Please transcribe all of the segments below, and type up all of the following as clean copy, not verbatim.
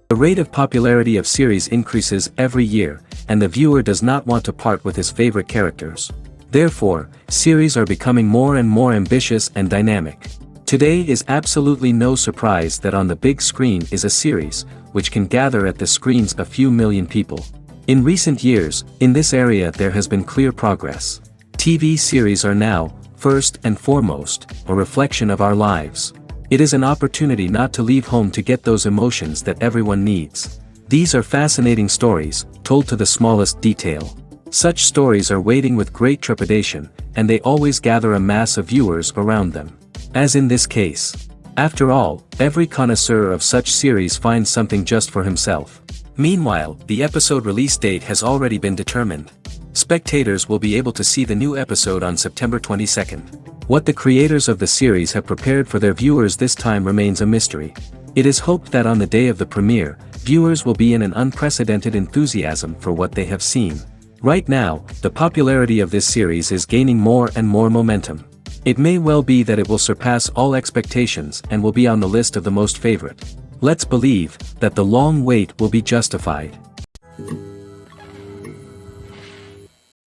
The rate of popularity of series increases every year, and the viewer does not want to part with his favorite characters. Therefore, series are becoming more and more ambitious and dynamic. Today is absolutely no surprise that on the big screen is a series, which can gather at the screens a few million people. In recent years, in this area there has been clear progress. TV series are now, first and foremost, a reflection of our lives. It is an opportunity not to leave home to get those emotions that everyone needs. These are fascinating stories, told to the smallest detail. Such stories are waiting with great trepidation, and they always gather a mass of viewers around them. As in this case. After all, every connoisseur of such series finds something just for himself. Meanwhile, the episode release date has already been determined. Spectators will be able to see the new episode on September 22nd. What the creators of the series have prepared for their viewers this time remains a mystery. It is hoped that on the day of the premiere, viewers will be in an unprecedented enthusiasm for what they have seen. Right now, the popularity of this series is gaining more and more momentum. It may well be that it will surpass all expectations and will be on the list of the most favorite. Let's believe that the long wait will be justified.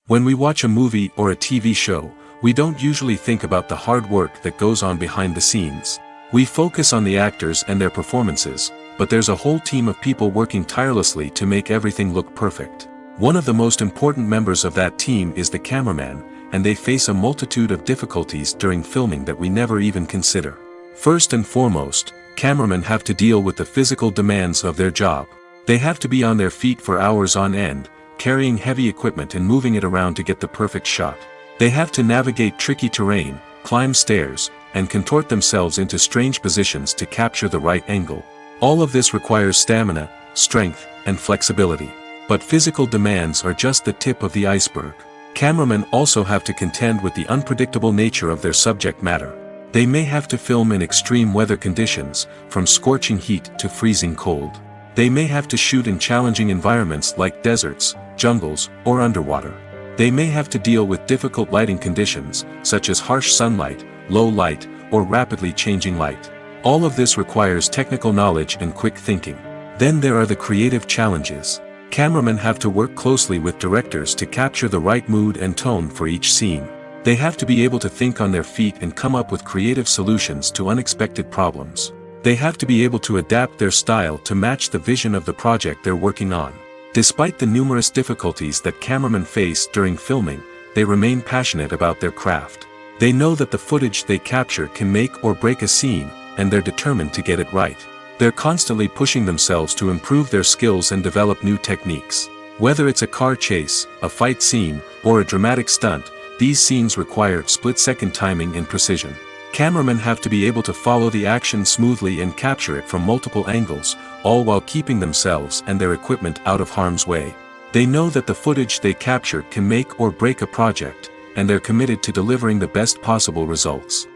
When we watch a movie or a TV show, we don't usually think about the hard work that goes on behind the scenes. We focus on the actors and their performances, but there's a whole team of people working tirelessly to make everything look perfect. One of the most important members of that team is the cameraman, and they face a multitude of difficulties during filming that we never even consider. First and foremost, cameramen have to deal with the physical demands of their job. They have to be on their feet for hours on end, carrying heavy equipment and moving it around to get the perfect shot. They have to navigate tricky terrain, climb stairs, and contort themselves into strange positions to capture the right angle. All of this requires stamina, strength, and flexibility. But physical demands are just the tip of the iceberg. Cameramen also have to contend with the unpredictable nature of their subject matter. They may have to film in extreme weather conditions, from scorching heat to freezing cold. They may have to shoot in challenging environments like deserts, jungles, or underwater. They may have to deal with difficult lighting conditions, such as harsh sunlight, low light, or rapidly changing light. All of this requires technical knowledge and quick thinking. Then there are the creative challenges. Cameramen have to work closely with directors to capture the right mood and tone for each scene. They have to be able to think on their feet and come up with creative solutions to unexpected problems. They have to be able to adapt their style to match the vision of the project they're working on. Despite the numerous difficulties that cameramen face during filming, they remain passionate about their craft. They know that the footage they capture can make or break a scene, and they're determined to get it right. They're constantly pushing themselves to improve their skills and develop new techniques. Whether it's a car chase, a fight scene, or a dramatic stunt, these scenes require split-second timing and precision. Cameramen have to be able to follow the action smoothly and capture it from multiple angles, all while keeping themselves and their equipment out of harm's way. They know that the footage they capture can make or break a project, and they're committed to delivering the best possible results.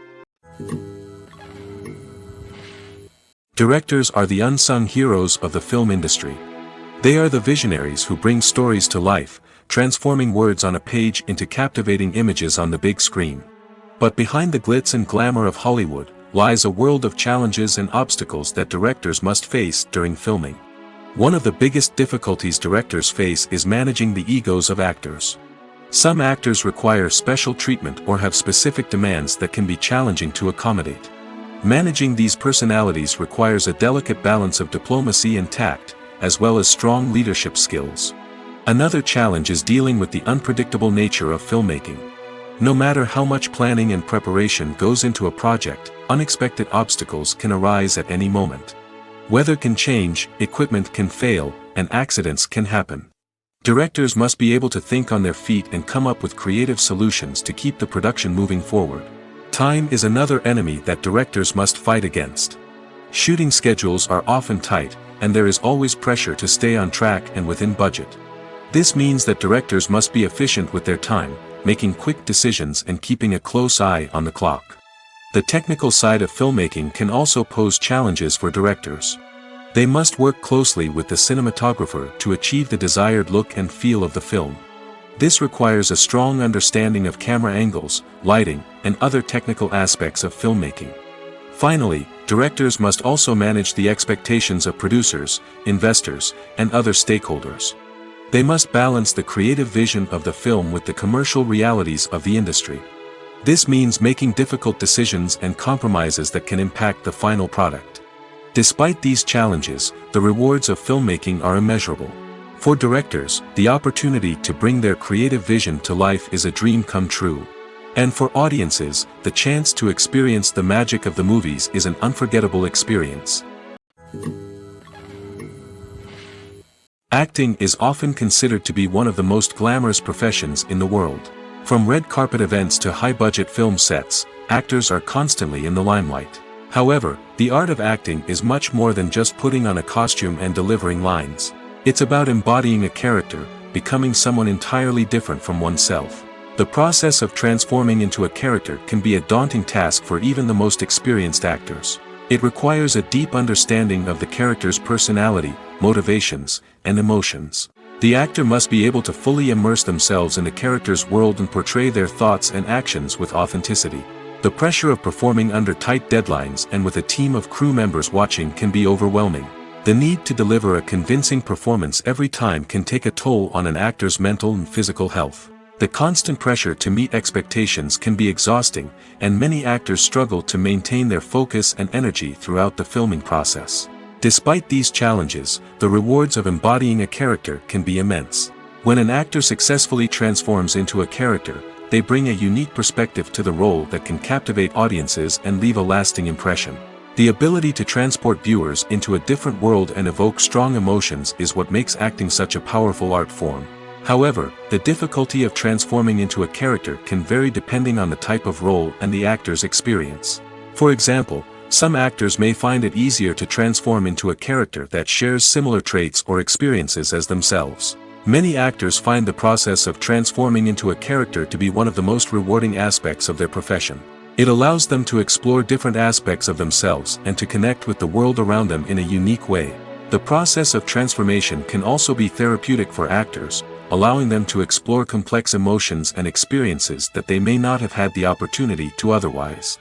Directors are the unsung heroes of the film industry. They are the visionaries who bring stories to life, transforming words on a page into captivating images on the big screen. But behind the glitz and glamour of Hollywood, lies a world of challenges and obstacles that directors must face during filming. One of the biggest difficulties directors face is managing the egos of actors. Some actors require special treatment or have specific demands that can be challenging to accommodate. Managing these personalities requires a delicate balance of diplomacy and tact, as well as strong leadership skills. Another challenge is dealing with the unpredictable nature of filmmaking. No matter how much planning and preparation goes into a project, unexpected obstacles can arise at any moment. Weather can change, equipment can fail, and accidents can happen. Directors must be able to think on their feet and come up with creative solutions to keep the production moving forward. Time is another enemy that directors must fight against. Shooting schedules are often tight, and there is always pressure to stay on track and within budget. This means that directors must be efficient with their time, making quick decisions and keeping a close eye on the clock. The technical side of filmmaking can also pose challenges for directors. They must work closely with the cinematographer to achieve the desired look and feel of the film. This requires a strong understanding of camera angles, lighting, and other technical aspects of filmmaking. Finally, directors must also manage the expectations of producers, investors, and other stakeholders. They must balance the creative vision of the film with the commercial realities of the industry. This means making difficult decisions and compromises that can impact the final product. Despite these challenges, the rewards of filmmaking are immeasurable. For directors, the opportunity to bring their creative vision to life is a dream come true. And for audiences, the chance to experience the magic of the movies is an unforgettable experience. Acting is often considered to be one of the most glamorous professions in the world. From red carpet events to high-budget film sets, actors are constantly in the limelight. However, the art of acting is much more than just putting on a costume and delivering lines. It's about embodying a character, becoming someone entirely different from oneself. The process of transforming into a character can be a daunting task for even the most experienced actors. It requires a deep understanding of the character's personality, motivations, and emotions. The actor must be able to fully immerse themselves in the character's world and portray their thoughts and actions with authenticity. The pressure of performing under tight deadlines and with a team of crew members watching can be overwhelming. The need to deliver a convincing performance every time can take a toll on an actor's mental and physical health. The constant pressure to meet expectations can be exhausting, and many actors struggle to maintain their focus and energy throughout the filming process. Despite these challenges, the rewards of embodying a character can be immense. When an actor successfully transforms into a character, they bring a unique perspective to the role that can captivate audiences and leave a lasting impression. The ability to transport viewers into a different world and evoke strong emotions is what makes acting such a powerful art form. However, the difficulty of transforming into a character can vary depending on the type of role and the actor's experience. For example, some actors may find it easier to transform into a character that shares similar traits or experiences as themselves. Many actors find the process of transforming into a character to be one of the most rewarding aspects of their profession. It allows them to explore different aspects of themselves and to connect with the world around them in a unique way. The process of transformation can also be therapeutic for actors, allowing them to explore complex emotions and experiences that they may not have had the opportunity to otherwise.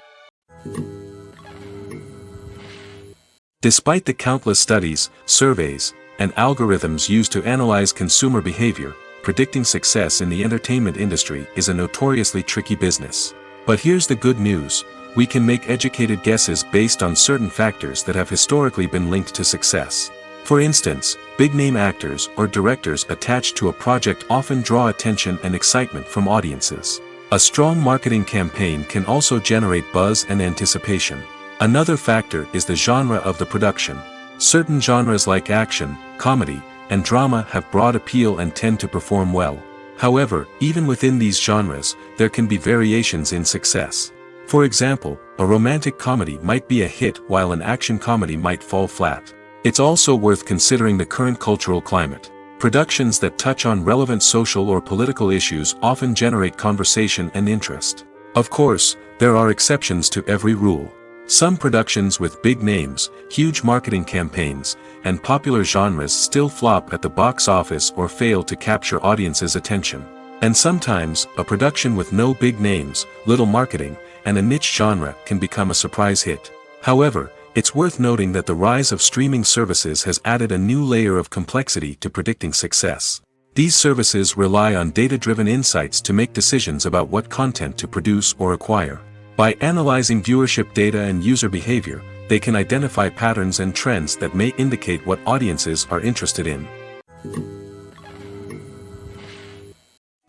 Despite the countless studies, surveys, and algorithms used to analyze consumer behavior, predicting success in the entertainment industry is a notoriously tricky business. But here's the good news: we can make educated guesses based on certain factors that have historically been linked to success. For instance, big-name actors or directors attached to a project often draw attention and excitement from audiences. A strong marketing campaign can also generate buzz and anticipation. Another factor is the genre of the production. Certain genres like action, comedy, and drama have broad appeal and tend to perform well. However, even within these genres, there can be variations in success. For example, a romantic comedy might be a hit while an action comedy might fall flat. It's also worth considering the current cultural climate. Productions that touch on relevant social or political issues often generate conversation and interest. Of course, there are exceptions to every rule. Some productions with big names, huge marketing campaigns, and popular genres still flop at the box office or fail to capture audiences' attention. And sometimes, a production with no big names, little marketing, and a niche genre can become a surprise hit. However, it's worth noting that the rise of streaming services has added a new layer of complexity to predicting success. These services rely on data-driven insights to make decisions about what content to produce or acquire. By analyzing viewership data and user behavior, they can identify patterns and trends that may indicate what audiences are interested in.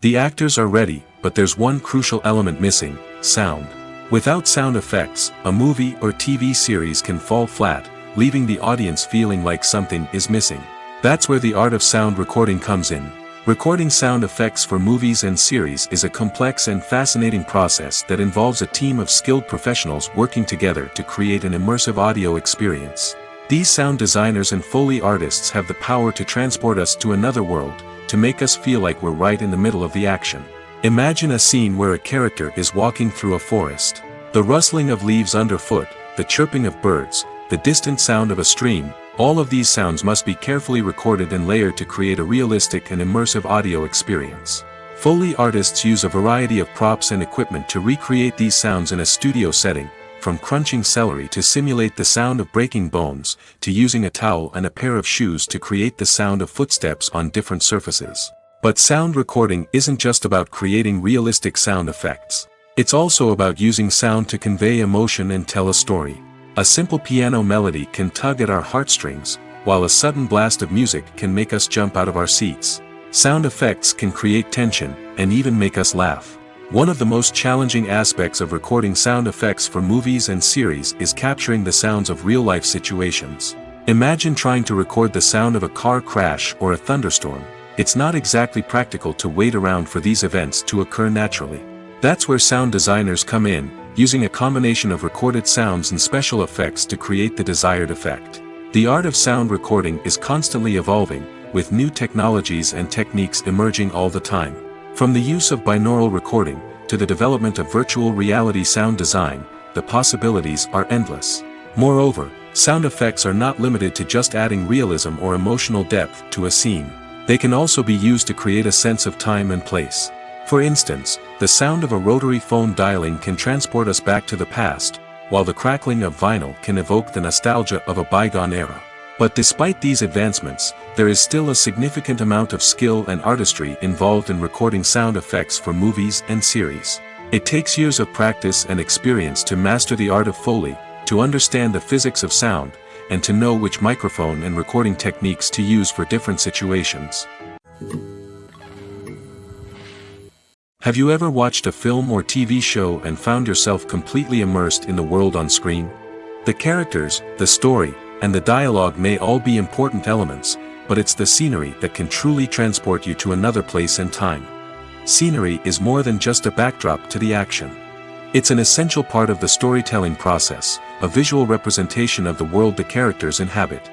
The actors are ready, but there's one crucial element missing: sound. Without sound effects, a movie or TV series can fall flat, leaving the audience feeling like something is missing. That's where the art of sound recording comes in. Recording sound effects for movies and series is a complex and fascinating process that involves a team of skilled professionals working together to create an immersive audio experience. These sound designers and Foley artists have the power to transport us to another world, to make us feel like we're right in the middle of the action. Imagine a scene where a character is walking through a forest. The rustling of leaves underfoot, the chirping of birds, the distant sound of a stream, all of these sounds must be carefully recorded and layered to create a realistic and immersive audio experience. Foley artists use a variety of props and equipment to recreate these sounds in a studio setting, from crunching celery to simulate the sound of breaking bones, to using a towel and a pair of shoes to create the sound of footsteps on different surfaces. But sound recording isn't just about creating realistic sound effects. It's also about using sound to convey emotion and tell a story. A simple piano melody can tug at our heartstrings, while a sudden blast of music can make us jump out of our seats. Sound effects can create tension, and even make us laugh. One of the most challenging aspects of recording sound effects for movies and series is capturing the sounds of real-life situations. Imagine trying to record the sound of a car crash or a thunderstorm. It's not exactly practical to wait around for these events to occur naturally. That's where sound designers come in, using a combination of recorded sounds and special effects to create the desired effect. The art of sound recording is constantly evolving, with new technologies and techniques emerging all the time. From the use of binaural recording, to the development of virtual reality sound design, the possibilities are endless. Moreover, sound effects are not limited to just adding realism or emotional depth to a scene. They can also be used to create a sense of time and place. For instance, the sound of a rotary phone dialing can transport us back to the past, while the crackling of vinyl can evoke the nostalgia of a bygone era. But despite these advancements, there is still a significant amount of skill and artistry involved in recording sound effects for movies and series. It takes years of practice and experience to master the art of Foley, to understand the physics of sound, and to know which microphone and recording techniques to use for different situations. Have you ever watched a film or TV show and found yourself completely immersed in the world on screen? The characters, the story, and the dialogue may all be important elements, but it's the scenery that can truly transport you to another place and time. Scenery is more than just a backdrop to the action. It's an essential part of the storytelling process, a visual representation of the world the characters inhabit.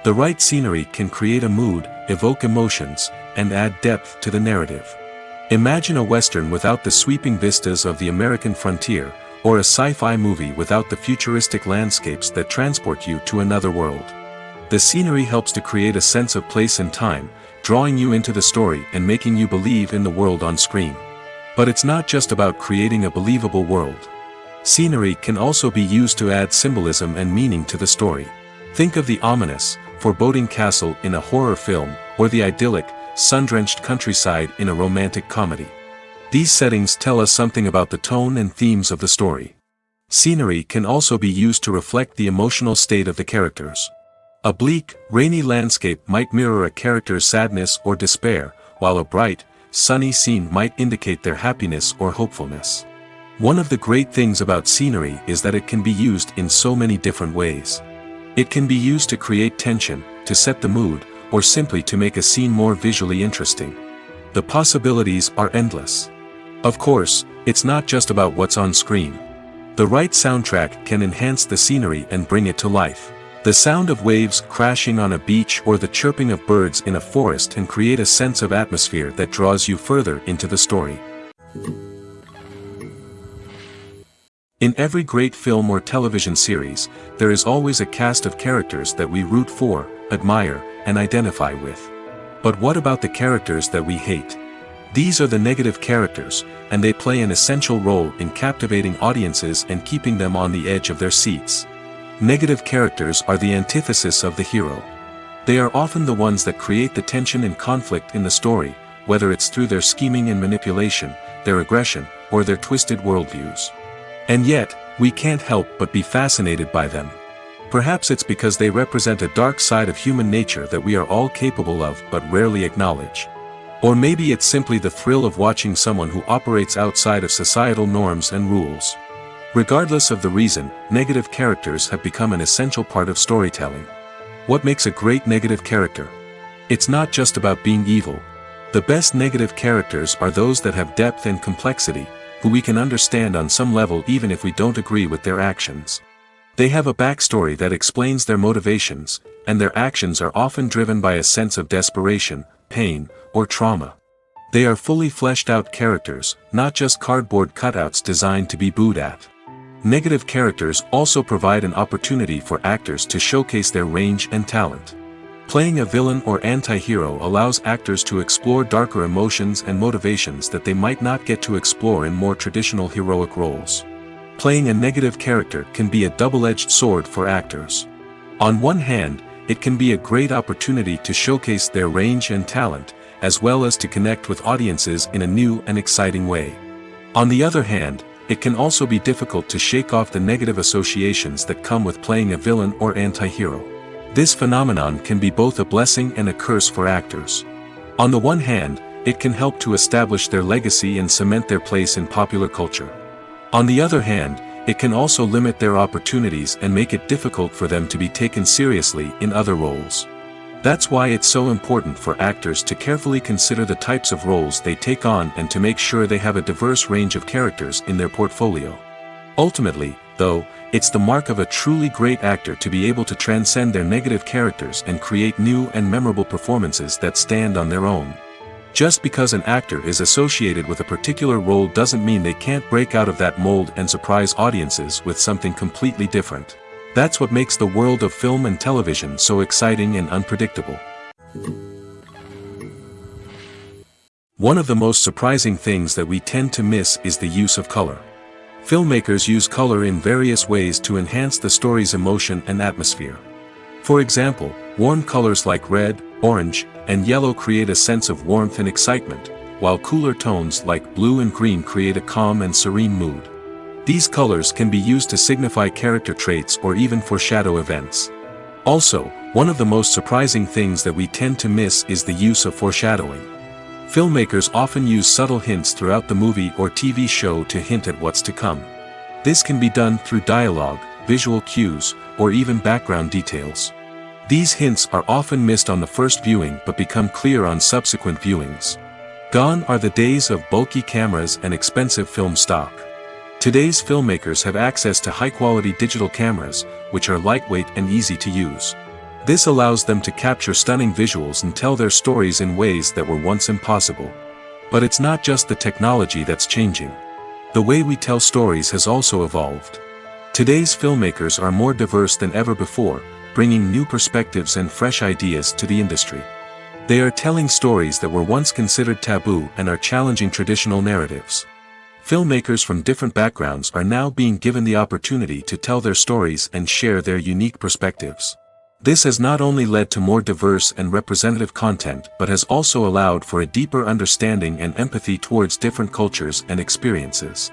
The right scenery can create a mood, evoke emotions, and add depth to the narrative. Imagine a Western without the sweeping vistas of the American frontier, or a sci-fi movie without the futuristic landscapes that transport you to another world. The scenery helps to create a sense of place and time, drawing you into the story and making you believe in the world on screen. But it's not just about creating a believable world. Scenery can also be used to add symbolism and meaning to the story. Think of the ominous, foreboding castle in a horror film, or the idyllic, sun-drenched countryside in a romantic comedy. These settings tell us something about the tone and themes of the story. Scenery can also be used to reflect the emotional state of the characters. A bleak, rainy landscape might mirror a character's sadness or despair, while a bright, sunny scene might indicate their happiness or hopefulness. One of the great things about scenery is that it can be used in so many different ways. It can be used to create tension, to set the mood, or simply to make a scene more visually interesting. The possibilities are endless. Of course, it's not just about what's on screen. The right soundtrack can enhance the scenery and bring it to life. The sound of waves crashing on a beach or the chirping of birds in a forest can create a sense of atmosphere that draws you further into the story. In every great film or television series, there is always a cast of characters that we root for, admire, and identify with. But what about the characters that we hate? These are the negative characters, and they play an essential role in captivating audiences and keeping them on the edge of their seats. Negative characters are the antithesis of the hero. They are often the ones that create the tension and conflict in the story, whether it's through their scheming and manipulation, their aggression, or their twisted worldviews. And yet, we can't help but be fascinated by them. Perhaps it's because they represent a dark side of human nature that we are all capable of but rarely acknowledge. Or maybe it's simply the thrill of watching someone who operates outside of societal norms and rules. Regardless of the reason, negative characters have become an essential part of storytelling. What makes a great negative character? It's not just about being evil. The best negative characters are those that have depth and complexity, who we can understand on some level even if we don't agree with their actions. They have a backstory that explains their motivations, and their actions are often driven by a sense of desperation, pain, or trauma. They are fully fleshed out characters, not just cardboard cutouts designed to be booed at. Negative characters also provide an opportunity for actors to showcase their range and talent. Playing a villain or anti-hero allows actors to explore darker emotions and motivations that they might not get to explore in more traditional heroic roles. Playing a negative character can be a double-edged sword for actors. On one hand, it can be a great opportunity to showcase their range and talent, as well as to connect with audiences in a new and exciting way. On the other hand, it can also be difficult to shake off the negative associations that come with playing a villain or anti-hero. This phenomenon can be both a blessing and a curse for actors. On the one hand, it can help to establish their legacy and cement their place in popular culture. On the other hand, it can also limit their opportunities and make it difficult for them to be taken seriously in other roles. That's why it's so important for actors to carefully consider the types of roles they take on and to make sure they have a diverse range of characters in their portfolio. Ultimately, though, it's the mark of a truly great actor to be able to transcend their negative characters and create new and memorable performances that stand on their own. Just because an actor is associated with a particular role doesn't mean they can't break out of that mold and surprise audiences with something completely different. That's what makes the world of film and television so exciting and unpredictable. One of the most surprising things that we tend to miss is the use of color. Filmmakers use color in various ways to enhance the story's emotion and atmosphere. For example, warm colors like red, orange, and yellow create a sense of warmth and excitement, while cooler tones like blue and green create a calm and serene mood. These colors can be used to signify character traits or even foreshadow events. Also, one of the most surprising things that we tend to miss is the use of foreshadowing. Filmmakers often use subtle hints throughout the movie or TV show to hint at what's to come. This can be done through dialogue, visual cues, or even background details. These hints are often missed on the first viewing but become clear on subsequent viewings. Gone are the days of bulky cameras and expensive film stock. Today's filmmakers have access to high-quality digital cameras, which are lightweight and easy to use. This allows them to capture stunning visuals and tell their stories in ways that were once impossible. But it's not just the technology that's changing. The way we tell stories has also evolved. Today's filmmakers are more diverse than ever before, bringing new perspectives and fresh ideas to the industry. They are telling stories that were once considered taboo and are challenging traditional narratives. Filmmakers from different backgrounds are now being given the opportunity to tell their stories and share their unique perspectives. This has not only led to more diverse and representative content but has also allowed for a deeper understanding and empathy towards different cultures and experiences.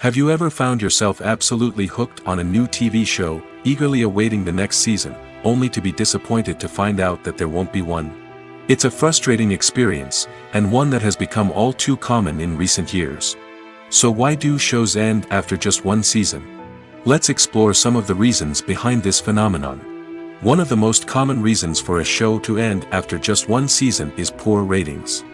Have you ever found yourself absolutely hooked on a new TV show, eagerly awaiting the next season, only to be disappointed to find out that there won't be one? It's a frustrating experience, and one that has become all too common in recent years. So why do shows end after just one season? Let's explore some of the reasons behind this phenomenon. One of the most common reasons for a show to end after just one season is poor ratings.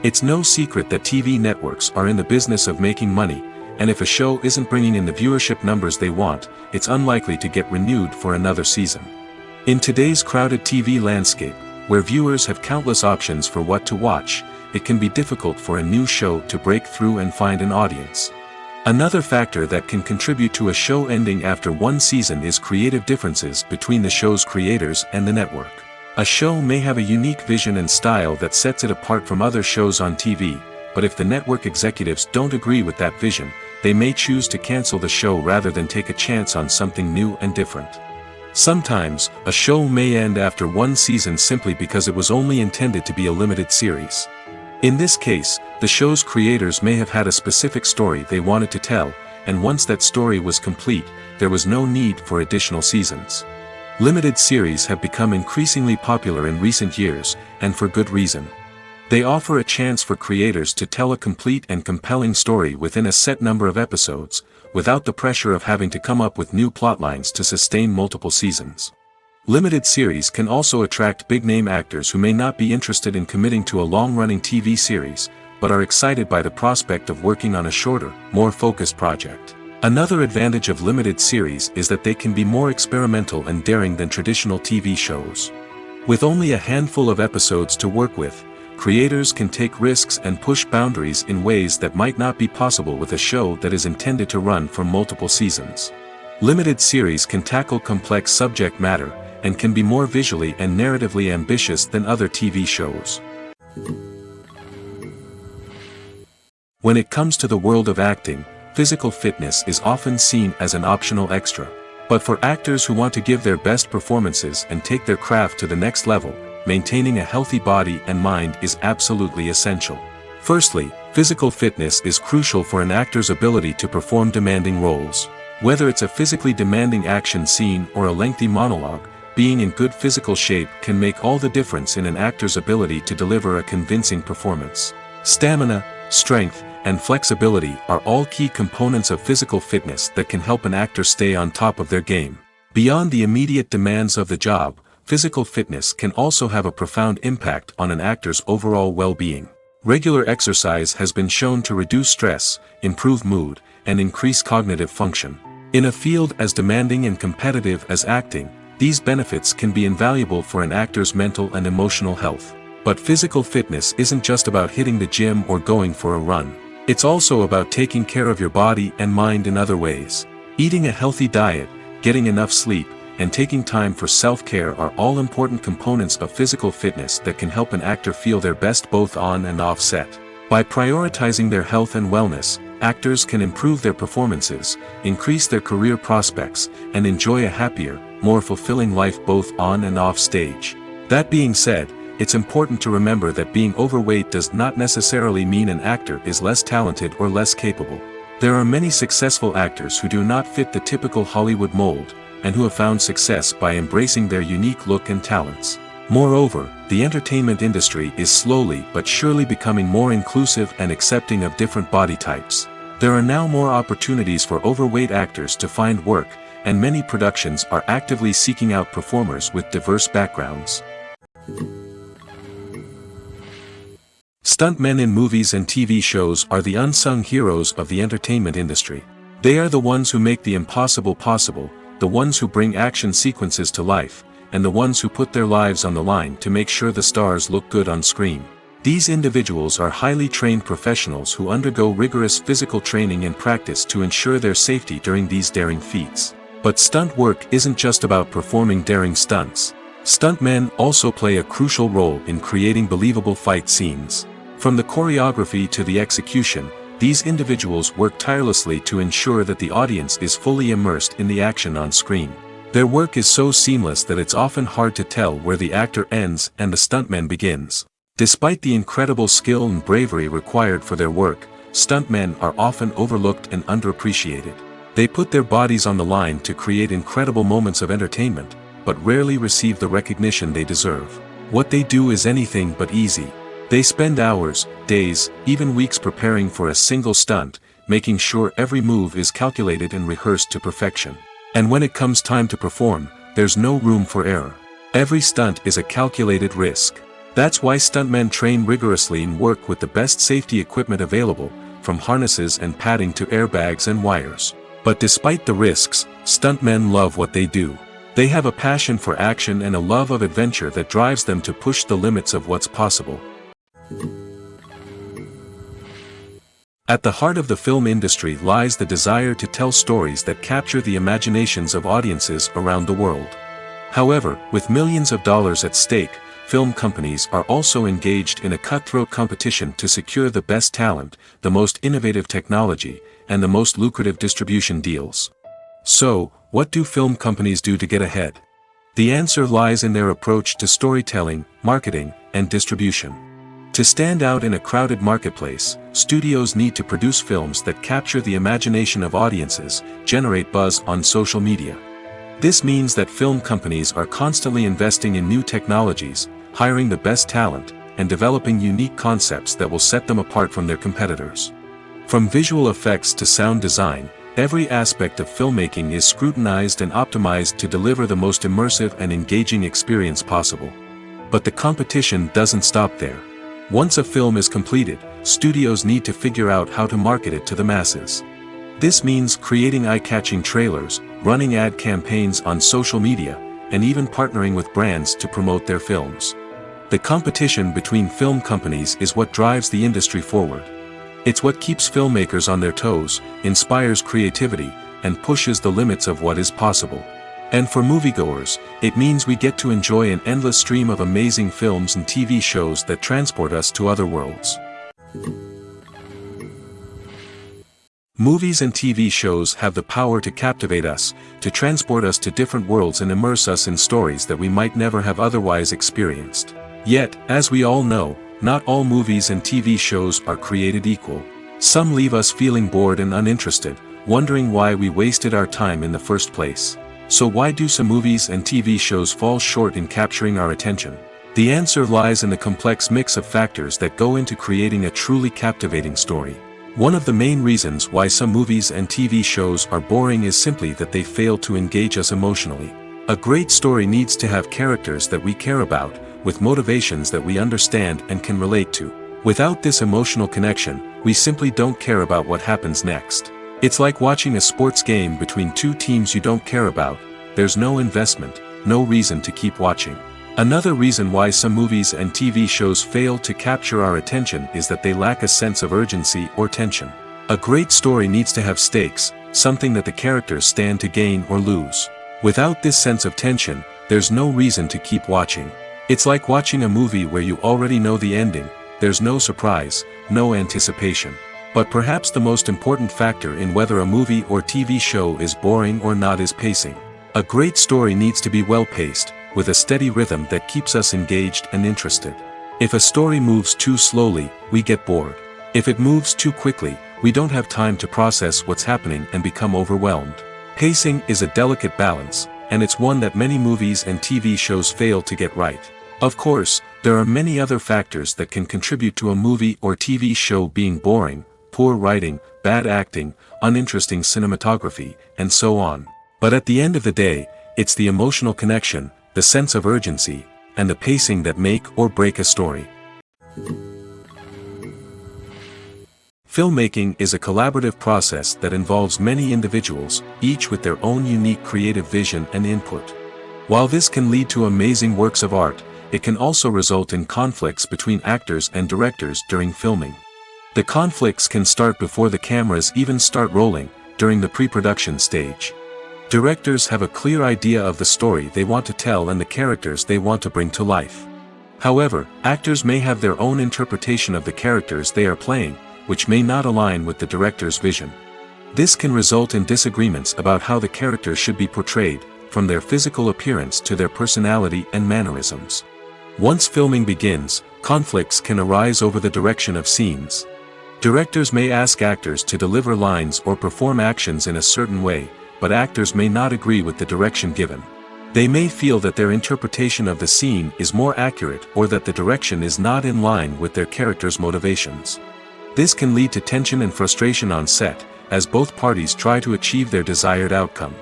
It's no secret that TV networks are in the business of making money, and if a show isn't bringing in the viewership numbers they want, it's unlikely to get renewed for another season. In today's crowded TV landscape, where viewers have countless options for what to watch, it can be difficult for a new show to break through and find an audience. Another factor that can contribute to a show ending after one season is creative differences between the show's creators and the network. A show may have a unique vision and style that sets it apart from other shows on TV, but if the network executives don't agree with that vision, they may choose to cancel the show rather than take a chance on something new and different. Sometimes, a show may end after one season simply because it was only intended to be a limited series. In this case, the show's creators may have had a specific story they wanted to tell, and once that story was complete, there was no need for additional seasons. Limited series have become increasingly popular in recent years, and for good reason. They offer a chance for creators to tell a complete and compelling story within a set number of episodes, without the pressure of having to come up with new plotlines to sustain multiple seasons. Limited series can also attract big-name actors who may not be interested in committing to a long-running TV series, but are excited by the prospect of working on a shorter, more focused project. Another advantage of limited series is that they can be more experimental and daring than traditional TV shows. With only a handful of episodes to work with, creators can take risks and push boundaries in ways that might not be possible with a show that is intended to run for multiple seasons. Limited series can tackle complex subject matter, and can be more visually and narratively ambitious than other TV shows. When it comes to the world of acting, physical fitness is often seen as an optional extra. But for actors who want to give their best performances and take their craft to the next level, maintaining a healthy body and mind is absolutely essential. Firstly, physical fitness is crucial for an actor's ability to perform demanding roles. Whether it's a physically demanding action scene or a lengthy monologue, being in good physical shape can make all the difference in an actor's ability to deliver a convincing performance. Stamina, strength, and flexibility are all key components of physical fitness that can help an actor stay on top of their game. Beyond the immediate demands of the job, physical fitness can also have a profound impact on an actor's overall well-being. Regular exercise has been shown to reduce stress, improve mood, and increase cognitive function. In a field as demanding and competitive as acting, these benefits can be invaluable for an actor's mental and emotional health. But physical fitness isn't just about hitting the gym or going for a run. It's also about taking care of your body and mind in other ways. Eating a healthy diet, getting enough sleep, and taking time for self-care are all important components of physical fitness that can help an actor feel their best both on and off set. By prioritizing their health and wellness, actors can improve their performances, increase their career prospects, and enjoy a happier, more fulfilling life both on and off stage. That being said, it's important to remember that being overweight does not necessarily mean an actor is less talented or less capable. There are many successful actors who do not fit the typical Hollywood mold, and who have found success by embracing their unique look and talents. Moreover, the entertainment industry is slowly but surely becoming more inclusive and accepting of different body types. There are now more opportunities for overweight actors to find work, and many productions are actively seeking out performers with diverse backgrounds. Stuntmen in movies and TV shows are the unsung heroes of the entertainment industry. They are the ones who make the impossible possible, the ones who bring action sequences to life, and the ones who put their lives on the line to make sure the stars look good on screen. These individuals are highly trained professionals who undergo rigorous physical training and practice to ensure their safety during these daring feats. But stunt work isn't just about performing daring stunts. Stuntmen also play a crucial role in creating believable fight scenes. From the choreography to the execution, these individuals work tirelessly to ensure that the audience is fully immersed in the action on screen. Their work is so seamless that it's often hard to tell where the actor ends and the stuntman begins. Despite the incredible skill and bravery required for their work, stuntmen are often overlooked and underappreciated. They put their bodies on the line to create incredible moments of entertainment, but rarely receive the recognition they deserve. What they do is anything but easy. They spend hours, days, even weeks preparing for a single stunt, making sure every move is calculated and rehearsed to perfection. And when it comes time to perform, there's no room for error. Every stunt is a calculated risk. That's why stuntmen train rigorously and work with the best safety equipment available, from harnesses and padding to airbags and wires. But despite the risks, stuntmen love what they do. They have a passion for action and a love of adventure that drives them to push the limits of what's possible. At the heart of the film industry lies the desire to tell stories that capture the imaginations of audiences around the world. However, with millions of dollars at stake, film companies are also engaged in a cutthroat competition to secure the best talent, the most innovative technology, and the most lucrative distribution deals. So, what do film companies do to get ahead? The answer lies in their approach to storytelling, marketing, and distribution. To stand out in a crowded marketplace, studios need to produce films that capture the imagination of audiences, generate buzz on social media. This means that film companies are constantly investing in new technologies, hiring the best talent, and developing unique concepts that will set them apart from their competitors. From visual effects to sound design, every aspect of filmmaking is scrutinized and optimized to deliver the most immersive and engaging experience possible. But the competition doesn't stop there. Once a film is completed, studios need to figure out how to market it to the masses. This means creating eye-catching trailers, running ad campaigns on social media, and even partnering with brands to promote their films. The competition between film companies is what drives the industry forward. It's what keeps filmmakers on their toes, inspires creativity, and pushes the limits of what is possible. And for moviegoers, it means we get to enjoy an endless stream of amazing films and TV shows that transport us to other worlds. Movies and TV shows have the power to captivate us, to transport us to different worlds and immerse us in stories that we might never have otherwise experienced. Yet, as we all know, not all movies and TV shows are created equal. Some leave us feeling bored and uninterested, wondering why we wasted our time in the first place. So why do some movies and TV shows fall short in capturing our attention? The answer lies in the complex mix of factors that go into creating a truly captivating story. One of the main reasons why some movies and TV shows are boring is simply that they fail to engage us emotionally. A great story needs to have characters that we care about, with motivations that we understand and can relate to. Without this emotional connection, we simply don't care about what happens next. It's like watching a sports game between two teams you don't care about. There's no investment, no reason to keep watching. Another reason why some movies and TV shows fail to capture our attention is that they lack a sense of urgency or tension. A great story needs to have stakes, something that the characters stand to gain or lose. Without this sense of tension, there's no reason to keep watching. It's like watching a movie where you already know the ending. There's no surprise, no anticipation. But perhaps the most important factor in whether a movie or TV show is boring or not is pacing. A great story needs to be well-paced, with a steady rhythm that keeps us engaged and interested. If a story moves too slowly, we get bored. If it moves too quickly, we don't have time to process what's happening and become overwhelmed. Pacing is a delicate balance, and it's one that many movies and TV shows fail to get right. Of course, there are many other factors that can contribute to a movie or TV show being boring: poor writing, bad acting, uninteresting cinematography, and so on. But at the end of the day, it's the emotional connection, the sense of urgency, and the pacing that make or break a story. Filmmaking is a collaborative process that involves many individuals, each with their own unique creative vision and input. While this can lead to amazing works of art, it can also result in conflicts between actors and directors during filming. The conflicts can start before the cameras even start rolling, during the pre-production stage. Directors have a clear idea of the story they want to tell and the characters they want to bring to life. However, actors may have their own interpretation of the characters they are playing, which may not align with the director's vision. This can result in disagreements about how the characters should be portrayed, from their physical appearance to their personality and mannerisms. Once filming begins, conflicts can arise over the direction of scenes. Directors may ask actors to deliver lines or perform actions in a certain way, but actors may not agree with the direction given. They may feel that their interpretation of the scene is more accurate or that the direction is not in line with their character's motivations. This can lead to tension and frustration on set, as both parties try to achieve their desired outcome.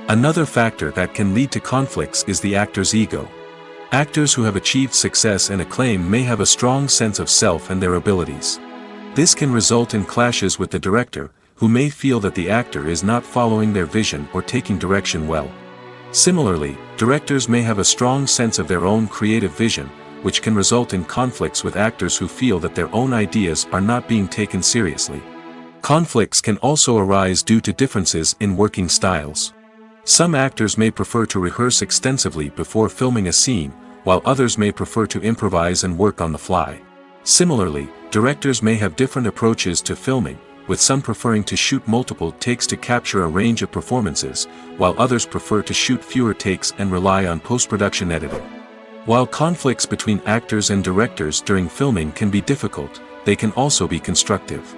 Another factor that can lead to conflicts is the actor's ego. Actors who have achieved success and acclaim may have a strong sense of self and their abilities. This can result in clashes with the director, who may feel that the actor is not following their vision or taking direction well. Similarly, directors may have a strong sense of their own creative vision, which can result in conflicts with actors who feel that their own ideas are not being taken seriously. Conflicts can also arise due to differences in working styles. Some actors may prefer to rehearse extensively before filming a scene, while others may prefer to improvise and work on the fly. Similarly, directors may have different approaches to filming, with some preferring to shoot multiple takes to capture a range of performances, while others prefer to shoot fewer takes and rely on post-production editing. While conflicts between actors and directors during filming can be difficult, they can also be constructive.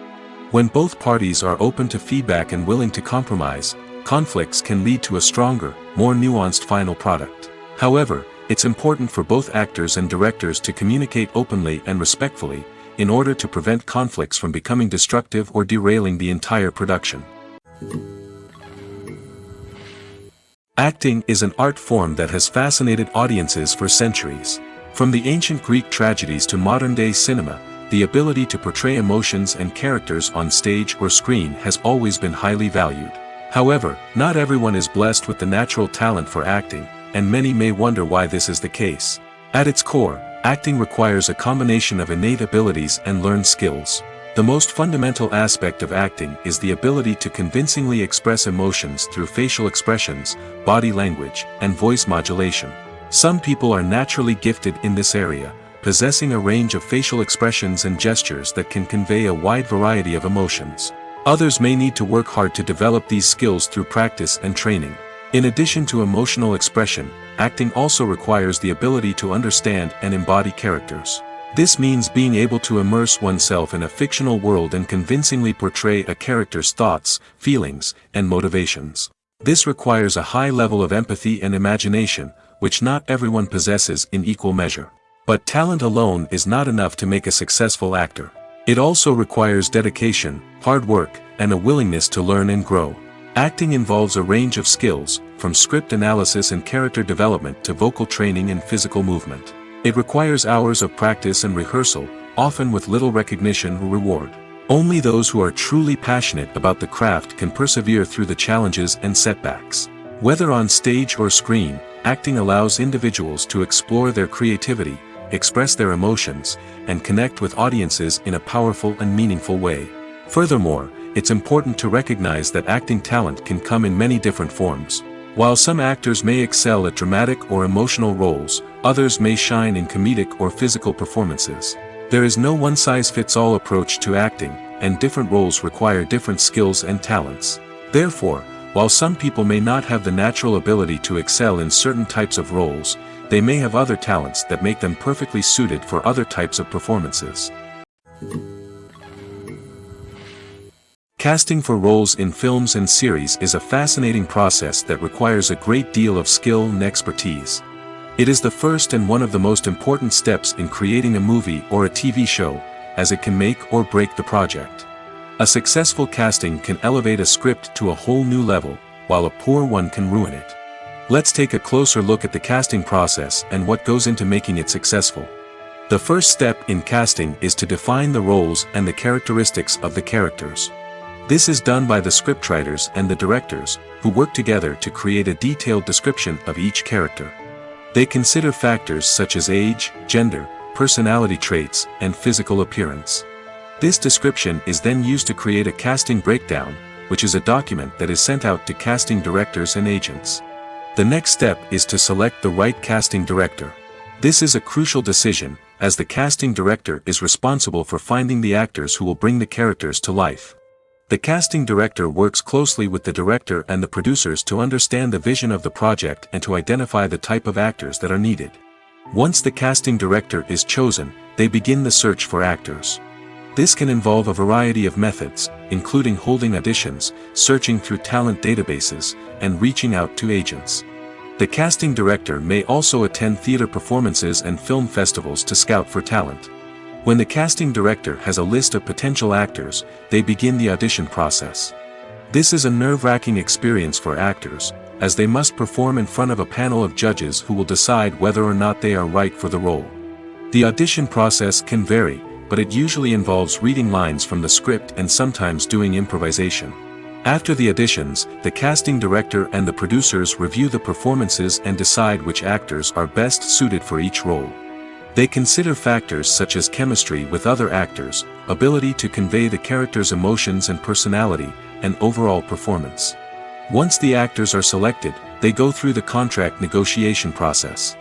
When both parties are open to feedback and willing to compromise, conflicts can lead to a stronger, more nuanced final product. However, it's important for both actors and directors to communicate openly and respectfully, in order to prevent conflicts from becoming destructive or derailing the entire production. Acting is an art form that has fascinated audiences for centuries. From the ancient Greek tragedies to modern-day cinema, the ability to portray emotions and characters on stage or screen has always been highly valued. However, not everyone is blessed with the natural talent for acting, and many may wonder why this is the case. At its core, acting requires a combination of innate abilities and learned skills. The most fundamental aspect of acting is the ability to convincingly express emotions through facial expressions, body language, and voice modulation. Some people are naturally gifted in this area, possessing a range of facial expressions and gestures that can convey a wide variety of emotions. Others may need to work hard to develop these skills through practice and training. In addition to emotional expression, acting also requires the ability to understand and embody characters. This means being able to immerse oneself in a fictional world and convincingly portray a character's thoughts, feelings, and motivations. This requires a high level of empathy and imagination, which not everyone possesses in equal measure. But talent alone is not enough to make a successful actor. It also requires dedication, hard work, and a willingness to learn and grow. Acting involves a range of skills, from script analysis and character development to vocal training and physical movement. It requires hours of practice and rehearsal, often with little recognition or reward. Only those who are truly passionate about the craft can persevere through the challenges and setbacks. Whether on stage or screen, acting allows individuals to explore their creativity, express their emotions, and connect with audiences in a powerful and meaningful way. Furthermore, it's important to recognize that acting talent can come in many different forms. While some actors may excel at dramatic or emotional roles, others may shine in comedic or physical performances. There is no one-size-fits-all approach to acting, and different roles require different skills and talents. Therefore, while some people may not have the natural ability to excel in certain types of roles, they may have other talents that make them perfectly suited for other types of performances. Casting for roles in films and series is a fascinating process that requires a great deal of skill and expertise. It is the first and one of the most important steps in creating a movie or a TV show, as it can make or break the project. A successful casting can elevate a script to a whole new level, while a poor one can ruin it. Let's take a closer look at the casting process and what goes into making it successful. The first step in casting is to define the roles and the characteristics of the characters. This is done by the scriptwriters and the directors, who work together to create a detailed description of each character. They consider factors such as age, gender, personality traits, and physical appearance. This description is then used to create a casting breakdown, which is a document that is sent out to casting directors and agents. The next step is to select the right casting director. This is a crucial decision, as the casting director is responsible for finding the actors who will bring the characters to life. The casting director works closely with the director and the producers to understand the vision of the project and to identify the type of actors that are needed. Once the casting director is chosen, they begin the search for actors. This can involve a variety of methods, including holding auditions, searching through talent databases, and reaching out to agents. The casting director may also attend theater performances and film festivals to scout for talent. When the casting director has a list of potential actors, they begin the audition process. This is a nerve-wracking experience for actors, as they must perform in front of a panel of judges who will decide whether or not they are right for the role. The audition process can vary, but it usually involves reading lines from the script and sometimes doing improvisation. After the auditions, the casting director and the producers review the performances and decide which actors are best suited for each role. They consider factors such as chemistry with other actors, ability to convey the character's emotions and personality, and overall performance. Once the actors are selected, they go through the contract negotiation process.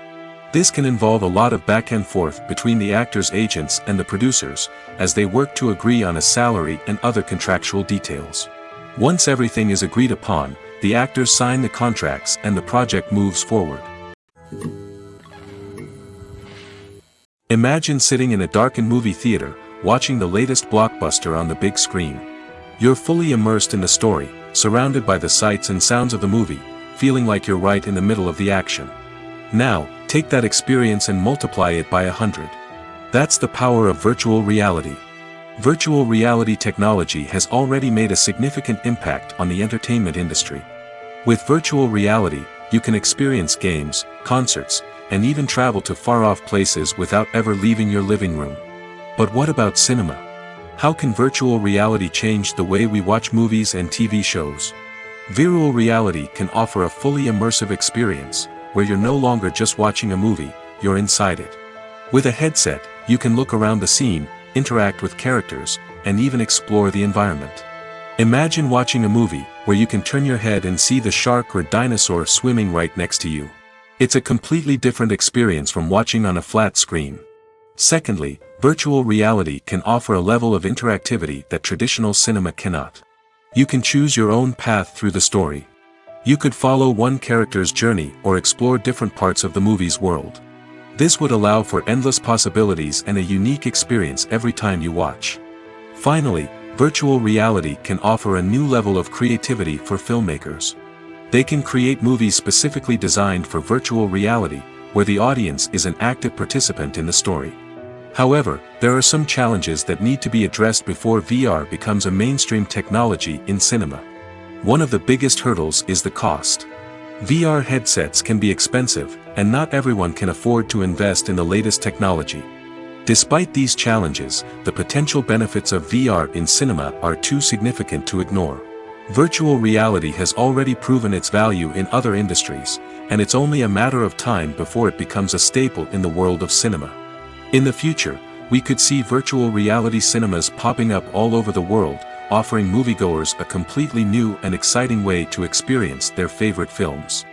This can involve a lot of back and forth between the actors' agents and the producers, as they work to agree on a salary and other contractual details. Once everything is agreed upon, the actors sign the contracts and the project moves forward. Imagine sitting in a darkened movie theater, watching the latest blockbuster on the big screen. You're fully immersed in the story, surrounded by the sights and sounds of the movie, feeling like you're right in the middle of the action. Now, take that experience and multiply it by 100. That's the power of virtual reality. Virtual reality technology has already made a significant impact on the entertainment industry. With virtual reality, you can experience games, concerts, and even travel to far-off places without ever leaving your living room. But what about cinema? How can virtual reality change the way we watch movies and TV shows? Virtual reality can offer a fully immersive experience, where you're no longer just watching a movie, you're inside it. With a headset, you can look around the scene, interact with characters, and even explore the environment. Imagine watching a movie where you can turn your head and see the shark or dinosaur swimming right next to you. It's a completely different experience from watching on a flat screen. Secondly, virtual reality can offer a level of interactivity that traditional cinema cannot. You can choose your own path through the story. You could follow one character's journey or explore different parts of the movie's world. This would allow for endless possibilities and a unique experience every time you watch. Finally, virtual reality can offer a new level of creativity for filmmakers. They can create movies specifically designed for virtual reality, where the audience is an active participant in the story. However, there are some challenges that need to be addressed before VR becomes a mainstream technology in cinema. One of the biggest hurdles is the cost. VR headsets can be expensive, and not everyone can afford to invest in the latest technology. Despite these challenges, the potential benefits of VR in cinema are too significant to ignore. Virtual reality has already proven its value in other industries, and it's only a matter of time before it becomes a staple in the world of cinema. In the future, we could see virtual reality cinemas popping up all over the world, offering moviegoers a completely new and exciting way to experience their favorite films.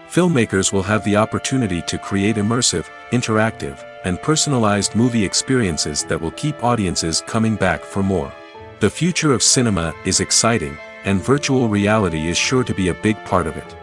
Filmmakers will have the opportunity to create immersive, interactive, and personalized movie experiences that will keep audiences coming back for more. The future of cinema is exciting, and virtual reality is sure to be a big part of it.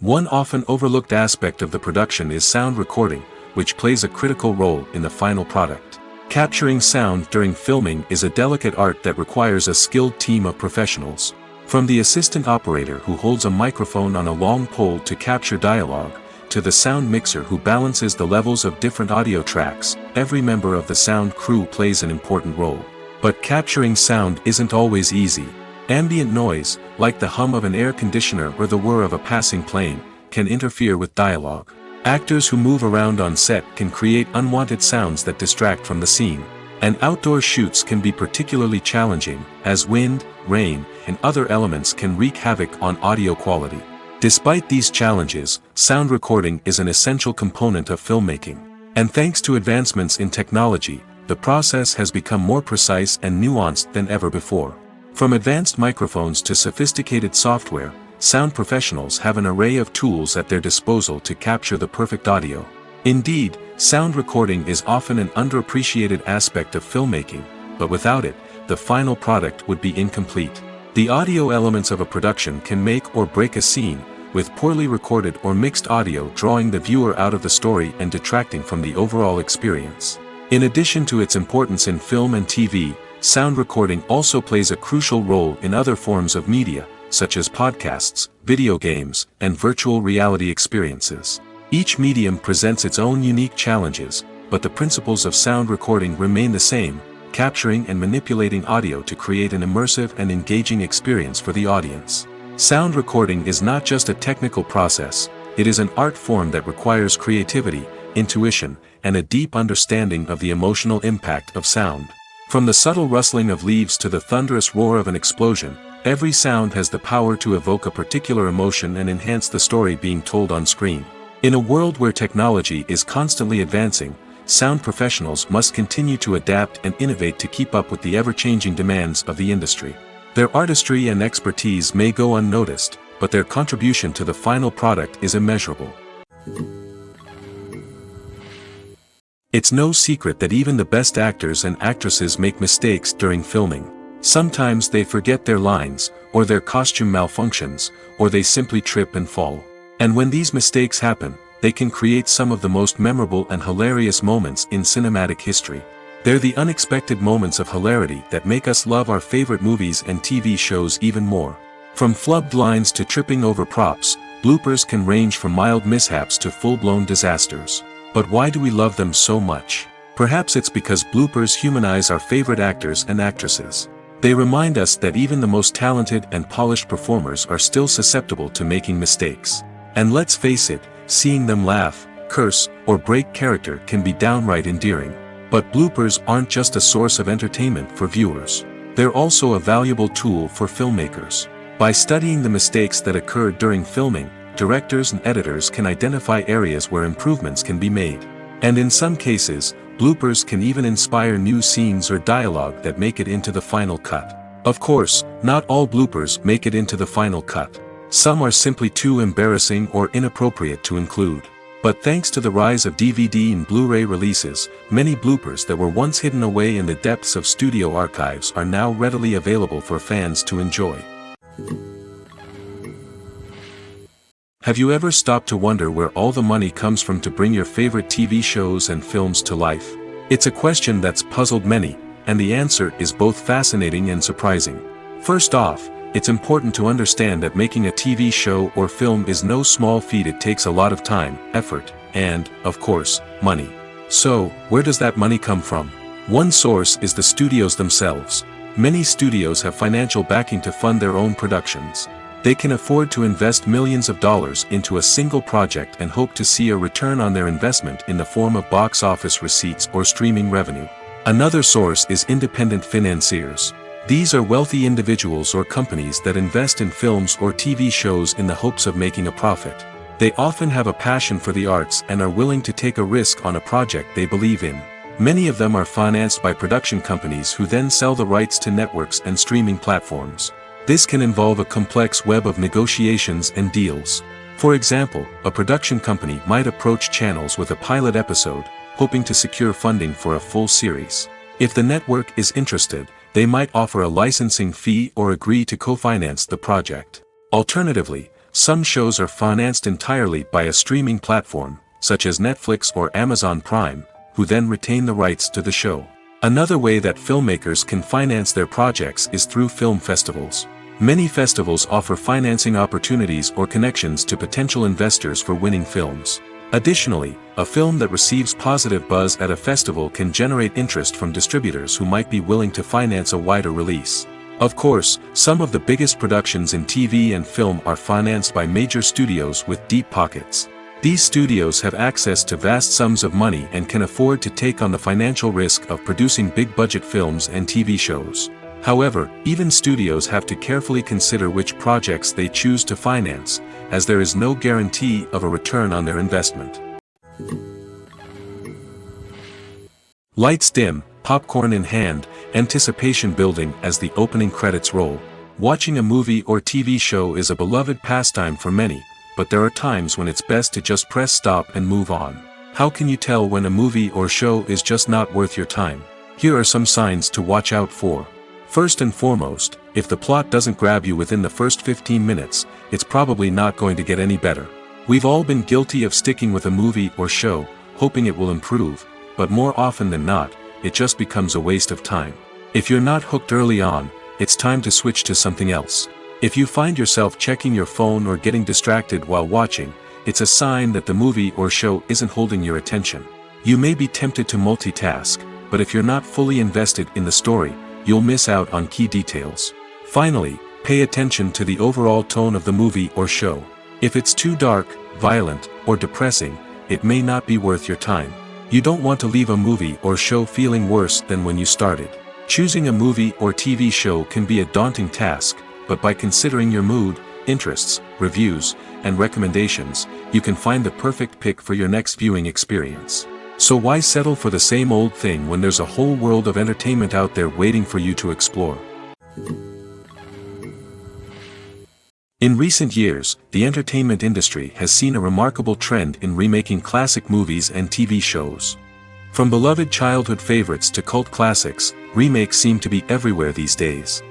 One often overlooked aspect of the production is sound recording, which plays a critical role in the final product. Capturing sound during filming is a delicate art that requires a skilled team of professionals. From the assistant operator who holds a microphone on a long pole to capture dialogue, to the sound mixer who balances the levels of different audio tracks, every member of the sound crew plays an important role. But capturing sound isn't always easy. Ambient noise, like the hum of an air conditioner or the whir of a passing plane, can interfere with dialogue. Actors who move around on set can create unwanted sounds that distract from the scene. And outdoor shoots can be particularly challenging, as wind, rain, and other elements can wreak havoc on audio quality. Despite these challenges, sound recording is an essential component of filmmaking. And thanks to advancements in technology, the process has become more precise and nuanced than ever before. From advanced microphones to sophisticated software, sound professionals have an array of tools at their disposal to capture the perfect audio. Indeed, sound recording is often an underappreciated aspect of filmmaking, but without it, the final product would be incomplete. The audio elements of a production can make or break a scene, with poorly recorded or mixed audio drawing the viewer out of the story and detracting from the overall experience. In addition to its importance in film and TV, sound recording also plays a crucial role in other forms of media, such as podcasts, video games, and virtual reality experiences. Each medium presents its own unique challenges, but the principles of sound recording remain the same, capturing and manipulating audio to create an immersive and engaging experience for the audience. Sound recording is not just a technical process, it is an art form that requires creativity, intuition, and a deep understanding of the emotional impact of sound. From the subtle rustling of leaves to the thunderous roar of an explosion, every sound has the power to evoke a particular emotion and enhance the story being told on screen. In a world where technology is constantly advancing, sound professionals must continue to adapt and innovate to keep up with the ever-changing demands of the industry. Their artistry and expertise may go unnoticed, but their contribution to the final product is immeasurable. It's no secret that even the best actors and actresses make mistakes during filming. Sometimes they forget their lines, or their costume malfunctions, or they simply trip and fall. And when these mistakes happen, they can create some of the most memorable and hilarious moments in cinematic history. They're the unexpected moments of hilarity that make us love our favorite movies and TV shows even more. From flubbed lines to tripping over props, bloopers can range from mild mishaps to full-blown disasters. But why do we love them so much? Perhaps it's because bloopers humanize our favorite actors and actresses. They remind us that even the most talented and polished performers are still susceptible to making mistakes. And let's face it, seeing them laugh, curse, or break character can be downright endearing. But bloopers aren't just a source of entertainment for viewers. They're also a valuable tool for filmmakers. By studying the mistakes that occurred during filming, directors and editors can identify areas where improvements can be made. And in some cases, bloopers can even inspire new scenes or dialogue that make it into the final cut. Of course, not all bloopers make it into the final cut. Some are simply too embarrassing or inappropriate to include. But thanks to the rise of DVD and Blu-ray releases, many bloopers that were once hidden away in the depths of studio archives are now readily available for fans to enjoy. Have you ever stopped to wonder where all the money comes from to bring your favorite TV shows and films to life? It's a question that's puzzled many, and the answer is both fascinating and surprising. First off, it's important to understand that making a TV show or film is no small feat. It takes a lot of time, effort, and, of course, money. So, where does that money come from? One source is the studios themselves. Many studios have financial backing to fund their own productions. They can afford to invest millions of dollars into a single project and hope to see a return on their investment in the form of box office receipts or streaming revenue. Another source is independent financiers. These are wealthy individuals or companies that invest in films or TV shows in the hopes of making a profit. They often have a passion for the arts and are willing to take a risk on a project they believe in. Many of them are financed by production companies who then sell the rights to networks and streaming platforms. This can involve a complex web of negotiations and deals. For example, a production company might approach channels with a pilot episode, hoping to secure funding for a full series. If the network is interested, they might offer a licensing fee or agree to co-finance the project. Alternatively, some shows are financed entirely by a streaming platform, such as Netflix or Amazon Prime, who then retain the rights to the show. Another way that filmmakers can finance their projects is through film festivals. Many festivals offer financing opportunities or connections to potential investors for winning films. Additionally, a film that receives positive buzz at a festival can generate interest from distributors who might be willing to finance a wider release. Of course, some of the biggest productions in TV and film are financed by major studios with deep pockets. These studios have access to vast sums of money and can afford to take on the financial risk of producing big-budget films and TV shows. However, even studios have to carefully consider which projects they choose to finance, as there is no guarantee of a return on their investment. Lights dim, popcorn in hand, anticipation building as the opening credits roll. Watching a movie or TV show is a beloved pastime for many, but there are times when it's best to just press stop and move on. How can you tell when a movie or show is just not worth your time? Here are some signs to watch out for. First and foremost, if the plot doesn't grab you within the first 15 minutes, it's probably not going to get any better. We've all been guilty of sticking with a movie or show, hoping it will improve, but more often than not, it just becomes a waste of time. If you're not hooked early on, it's time to switch to something else. If you find yourself checking your phone or getting distracted while watching, it's a sign that the movie or show isn't holding your attention. You may be tempted to multitask, but if you're not fully invested in the story, you'll miss out on key details. Finally, pay attention to the overall tone of the movie or show. If it's too dark, violent, or depressing, it may not be worth your time. You don't want to leave a movie or show feeling worse than when you started. Choosing a movie or TV show can be a daunting task, but by considering your mood, interests, reviews, and recommendations, you can find the perfect pick for your next viewing experience. So why settle for the same old thing when there's a whole world of entertainment out there waiting for you to explore? In recent years, the entertainment industry has seen a remarkable trend in remaking classic movies and TV shows. From beloved childhood favorites to cult classics, remakes seem to be everywhere these days.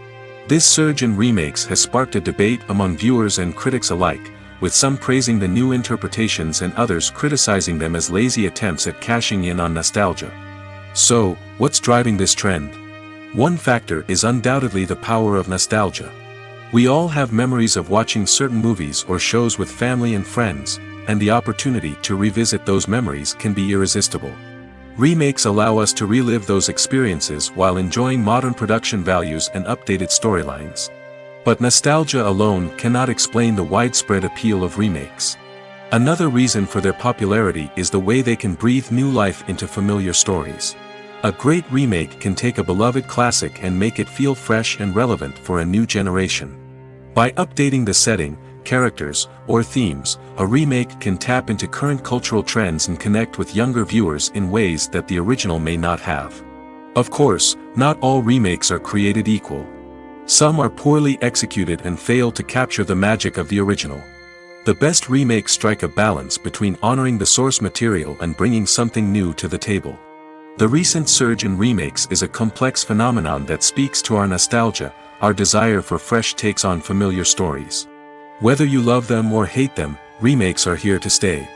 This surge in remakes has sparked a debate among viewers and critics alike, with some praising the new interpretations and others criticizing them as lazy attempts at cashing in on nostalgia. So, what's driving this trend? One factor is undoubtedly the power of nostalgia. We all have memories of watching certain movies or shows with family and friends, and the opportunity to revisit those memories can be irresistible. Remakes allow us to relive those experiences while enjoying modern production values and updated storylines. But nostalgia alone cannot explain the widespread appeal of remakes. Another reason for their popularity is the way they can breathe new life into familiar stories. A great remake can take a beloved classic and make it feel fresh and relevant for a new generation. By updating the setting, characters, or themes, a remake can tap into current cultural trends and connect with younger viewers in ways that the original may not have. Of course, not all remakes are created equal. Some are poorly executed and fail to capture the magic of the original. The best remakes strike a balance between honoring the source material and bringing something new to the table. The recent surge in remakes is a complex phenomenon that speaks to our nostalgia, our desire for fresh takes on familiar stories. Whether you love them or hate them, remakes are here to stay.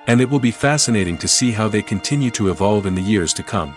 And it will be fascinating to see how they continue to evolve in the years to come.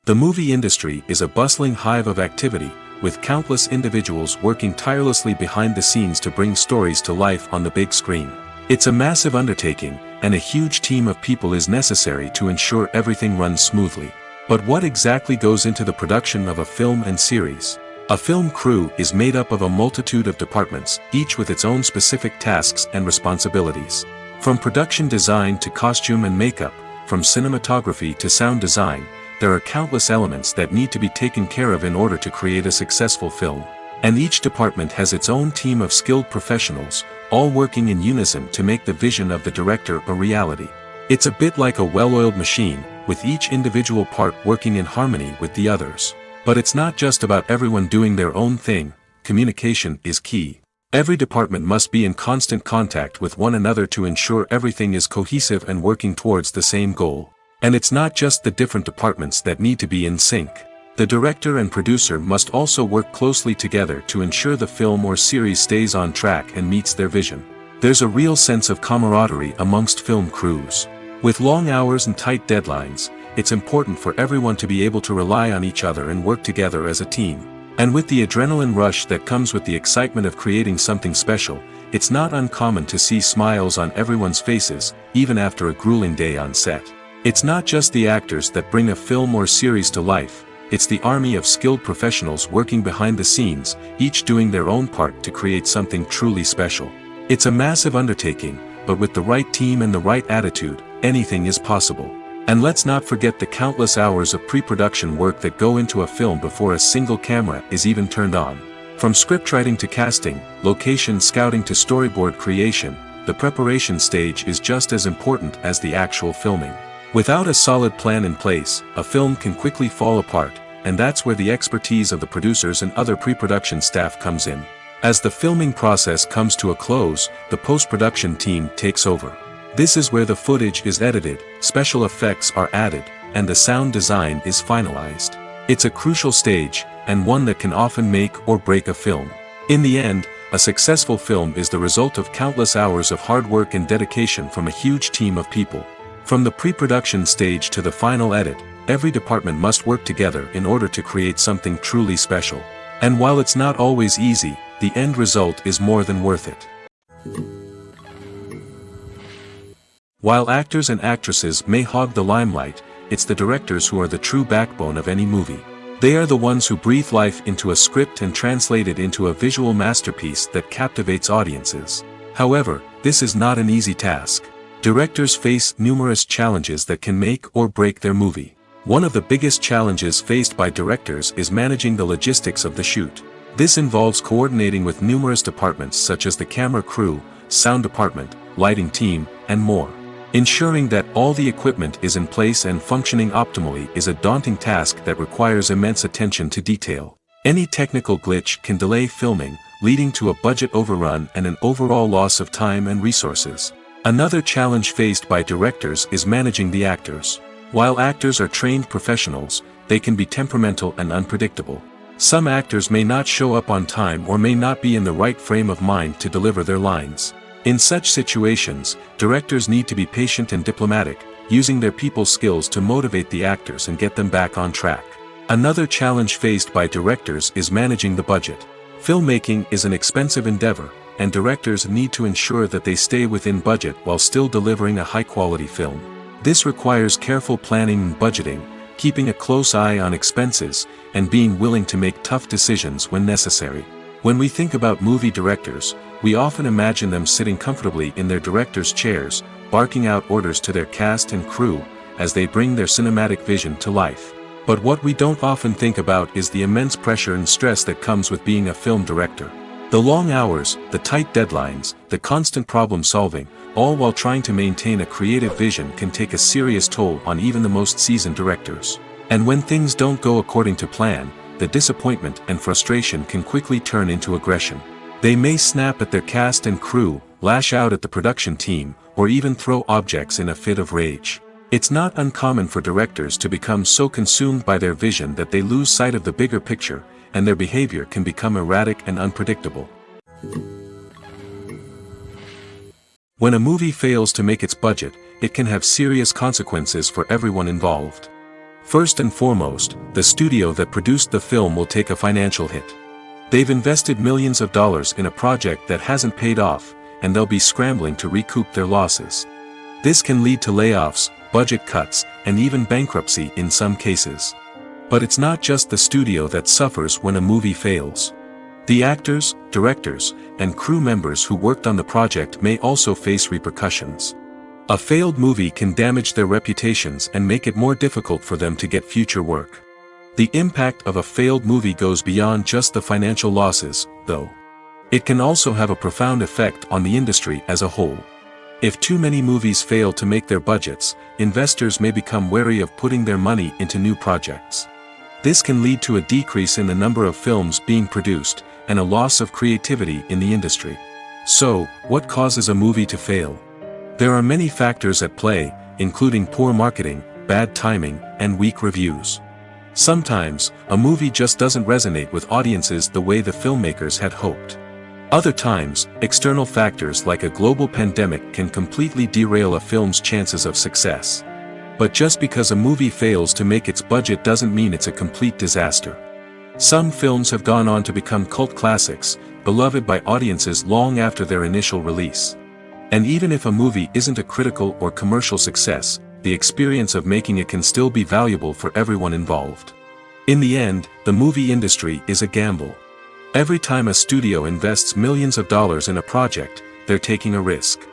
The movie industry is a bustling hive of activity, with countless individuals working tirelessly behind the scenes to bring stories to life on the big screen. It's a massive undertaking, and a huge team of people is necessary to ensure everything runs smoothly. But what exactly goes into the production of a film and series? A film crew is made up of a multitude of departments, each with its own specific tasks and responsibilities. From production design to costume and makeup, from cinematography to sound design, there are countless elements that need to be taken care of in order to create a successful film. And each department has its own team of skilled professionals, all working in unison to make the vision of the director a reality. It's a bit like a well-oiled machine, with each individual part working in harmony with the others. But it's not just about everyone doing their own thing. Communication is key. Every department must be in constant contact with one another to ensure everything is cohesive and working towards the same goal. And it's not just the different departments that need to be in sync. The director and producer must also work closely together to ensure the film or series stays on track and meets their vision. There's a real sense of camaraderie amongst film crews. With long hours and tight deadlines, it's important for everyone to be able to rely on each other and work together as a team. And with the adrenaline rush that comes with the excitement of creating something special, it's not uncommon to see smiles on everyone's faces, even after a grueling day on set. It's not just the actors that bring a film or series to life, it's the army of skilled professionals working behind the scenes, each doing their own part to create something truly special. It's a massive undertaking, but with the right team and the right attitude, anything is possible. And let's not forget the countless hours of pre-production work that go into a film before a single camera is even turned on. From scriptwriting to casting, location scouting to storyboard creation, the preparation stage is just as important as the actual filming. Without a solid plan in place, a film can quickly fall apart, and that's where the expertise of the producers and other pre-production staff comes in. As the filming process comes to a close, the post-production team takes over. This is where the footage is edited, special effects are added, and the sound design is finalized. It's a crucial stage, and one that can often make or break a film. In the end, a successful film is the result of countless hours of hard work and dedication from a huge team of people. From the pre-production stage to the final edit, every department must work together in order to create something truly special. And while it's not always easy, the end result is more than worth it. While actors and actresses may hog the limelight, it's the directors who are the true backbone of any movie. They are the ones who breathe life into a script and translate it into a visual masterpiece that captivates audiences. However, this is not an easy task. Directors face numerous challenges that can make or break their movie. One of the biggest challenges faced by directors is managing the logistics of the shoot. This involves coordinating with numerous departments such as the camera crew, sound department, lighting team, and more. Ensuring that all the equipment is in place and functioning optimally is a daunting task that requires immense attention to detail. Any technical glitch can delay filming, leading to a budget overrun and an overall loss of time and resources. Another challenge faced by directors is managing the actors. While actors are trained professionals, they can be temperamental and unpredictable. Some actors may not show up on time or may not be in the right frame of mind to deliver their lines. In such situations, directors need to be patient and diplomatic, using their people skills to motivate the actors and get them back on track. Another challenge faced by directors is managing the budget. Filmmaking is an expensive endeavor, and directors need to ensure that they stay within budget while still delivering a high-quality film. This requires careful planning and budgeting, keeping a close eye on expenses, and being willing to make tough decisions when necessary. When we think about movie directors, we often imagine them sitting comfortably in their director's chairs, barking out orders to their cast and crew, as they bring their cinematic vision to life. But what we don't often think about is the immense pressure and stress that comes with being a film director. The long hours, the tight deadlines, the constant problem solving, all while trying to maintain a creative vision can take a serious toll on even the most seasoned directors. And when things don't go according to plan, the disappointment and frustration can quickly turn into aggression. They may snap at their cast and crew, lash out at the production team, or even throw objects in a fit of rage. It's not uncommon for directors to become so consumed by their vision that they lose sight of the bigger picture, and their behavior can become erratic and unpredictable. When a movie fails to make its budget, it can have serious consequences for everyone involved. First and foremost, the studio that produced the film will take a financial hit. They've invested millions of dollars in a project that hasn't paid off, and they'll be scrambling to recoup their losses. This can lead to layoffs, budget cuts, and even bankruptcy in some cases. But it's not just the studio that suffers when a movie fails. The actors, directors, and crew members who worked on the project may also face repercussions. A failed movie can damage their reputations and make it more difficult for them to get future work. The impact of a failed movie goes beyond just the financial losses, though. It can also have a profound effect on the industry as a whole. If too many movies fail to make their budgets, investors may become wary of putting their money into new projects. This can lead to a decrease in the number of films being produced, and a loss of creativity in the industry. So, what causes a movie to fail? There are many factors at play, including poor marketing, bad timing, and weak reviews. Sometimes, a movie just doesn't resonate with audiences the way the filmmakers had hoped. Other times, external factors like a global pandemic can completely derail a film's chances of success. But just because a movie fails to make its budget doesn't mean it's a complete disaster. Some films have gone on to become cult classics, beloved by audiences long after their initial release. And even if a movie isn't a critical or commercial success, the experience of making it can still be valuable for everyone involved. In the end, the movie industry is a gamble. Every time a studio invests millions of dollars in a project, they're taking a risk.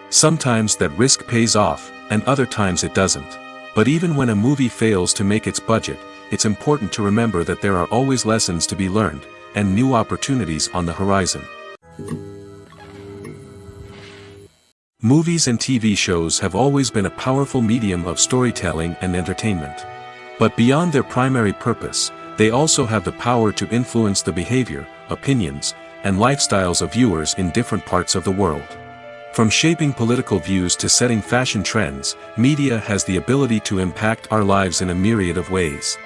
Sometimes that risk pays off, and other times it doesn't. But even when a movie fails to make its budget, it's important to remember that there are always lessons to be learned, and new opportunities on the horizon. Movies and TV shows have always been a powerful medium of storytelling and entertainment. But beyond their primary purpose, they also have the power to influence the behavior, opinions, and lifestyles of viewers in different parts of the world. From shaping political views to setting fashion trends, media has the ability to impact our lives in a myriad of ways.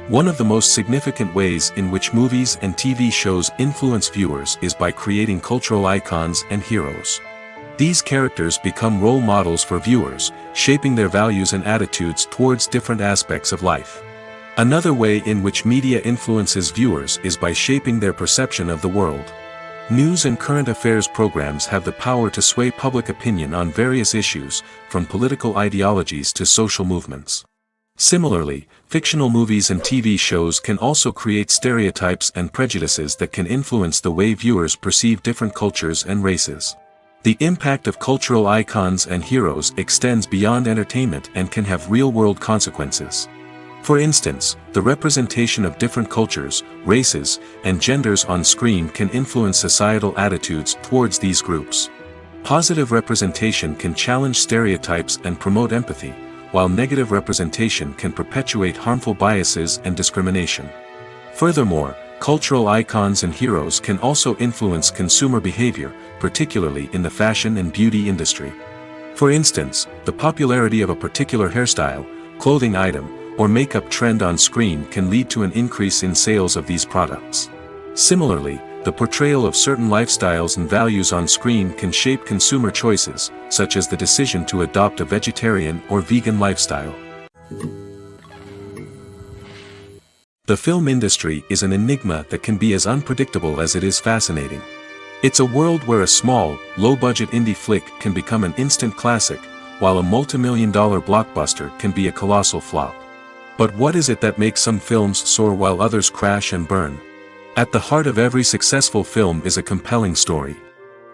One of the most significant ways in which movies and TV shows influence viewers is by creating cultural icons and heroes. These characters become role models for viewers, shaping their values and attitudes towards different aspects of life. Another way in which media influences viewers is by shaping their perception of the world. News and current affairs programs have the power to sway public opinion on various issues, from political ideologies to social movements. Similarly, fictional movies and TV shows can also create stereotypes and prejudices that can influence the way viewers perceive different cultures and races. The impact of cultural icons and heroes extends beyond entertainment and can have real-world consequences. For instance, the representation of different cultures, races, and genders on screen can influence societal attitudes towards these groups. Positive representation can challenge stereotypes and promote empathy, while negative representation can perpetuate harmful biases and discrimination. Furthermore, cultural icons and heroes can also influence consumer behavior, particularly in the fashion and beauty industry. For instance, the popularity of a particular hairstyle, clothing item, or makeup trend on screen can lead to an increase in sales of these products. Similarly, the portrayal of certain lifestyles and values on screen can shape consumer choices, such as the decision to adopt a vegetarian or vegan lifestyle. The film industry is an enigma that can be as unpredictable as it is fascinating. It's a world where a small, low-budget indie flick can become an instant classic, while a multi-million-dollar blockbuster can be a colossal flop. But what is it that makes some films soar while others crash and burn? At the heart of every successful film is a compelling story.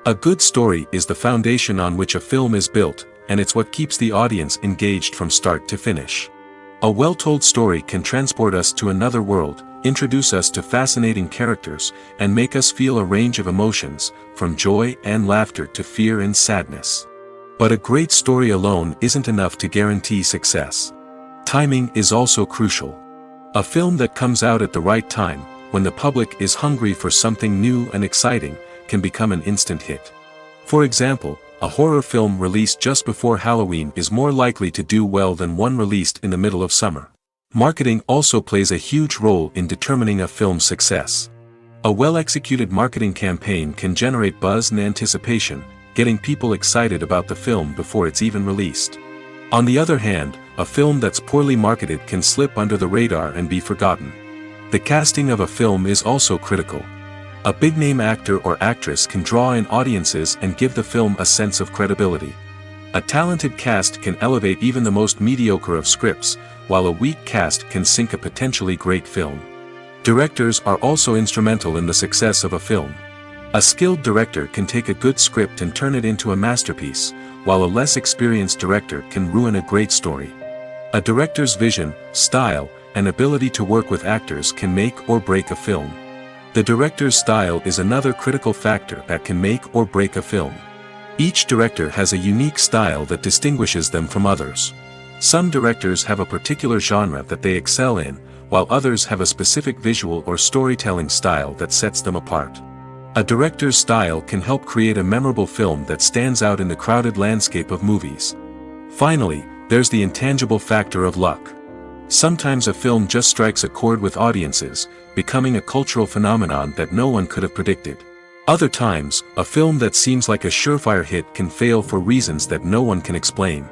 A good story is the foundation on which a film is built, and it's what keeps the audience engaged from start to finish. A well-told story can transport us to another world, introduce us to fascinating characters, and make us feel a range of emotions, from joy and laughter to fear and sadness. But a great story alone isn't enough to guarantee success. Timing is also crucial. A film that comes out at the right time, when the public is hungry for something new and exciting, can become an instant hit. For example, a horror film released just before Halloween is more likely to do well than one released in the middle of summer. Marketing also plays a huge role in determining a film's success. A well-executed marketing campaign can generate buzz and anticipation, getting people excited about the film before it's even released. On the other hand, a film that's poorly marketed can slip under the radar and be forgotten. The casting of a film is also critical. A big-name actor or actress can draw in audiences and give the film a sense of credibility. A talented cast can elevate even the most mediocre of scripts, while a weak cast can sink a potentially great film. Directors are also instrumental in the success of a film. A skilled director can take a good script and turn it into a masterpiece, while a less experienced director can ruin a great story. A director's vision, style, and ability to work with actors can make or break a film. The director's style is another critical factor that can make or break a film. Each director has a unique style that distinguishes them from others. Some directors have a particular genre that they excel in, while others have a specific visual or storytelling style that sets them apart. A director's style can help create a memorable film that stands out in the crowded landscape of movies. Finally, there's the intangible factor of luck. Sometimes a film just strikes a chord with audiences, becoming a cultural phenomenon that no one could have predicted. Other times, a film that seems like a surefire hit can fail for reasons that no one can explain.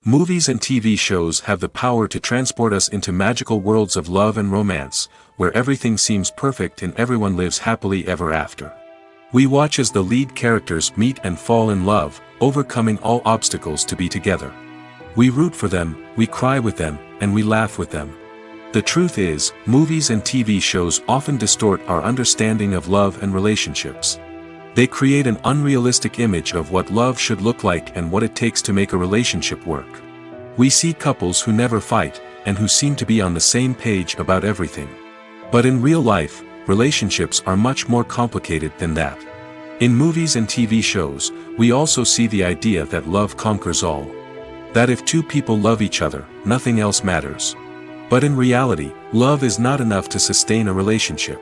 Movies and TV shows have the power to transport us into magical worlds of love and romance, where everything seems perfect and everyone lives happily ever after. We watch as the lead characters meet and fall in love, overcoming all obstacles to be together. We root for them, we cry with them, and we laugh with them. The truth is, movies and TV shows often distort our understanding of love and relationships. They create an unrealistic image of what love should look like and what it takes to make a relationship work. We see couples who never fight, and who seem to be on the same page about everything. But in real life, relationships are much more complicated than that. In movies and TV shows, we also see the idea that love conquers all. That if two people love each other, nothing else matters. But in reality, love is not enough to sustain a relationship.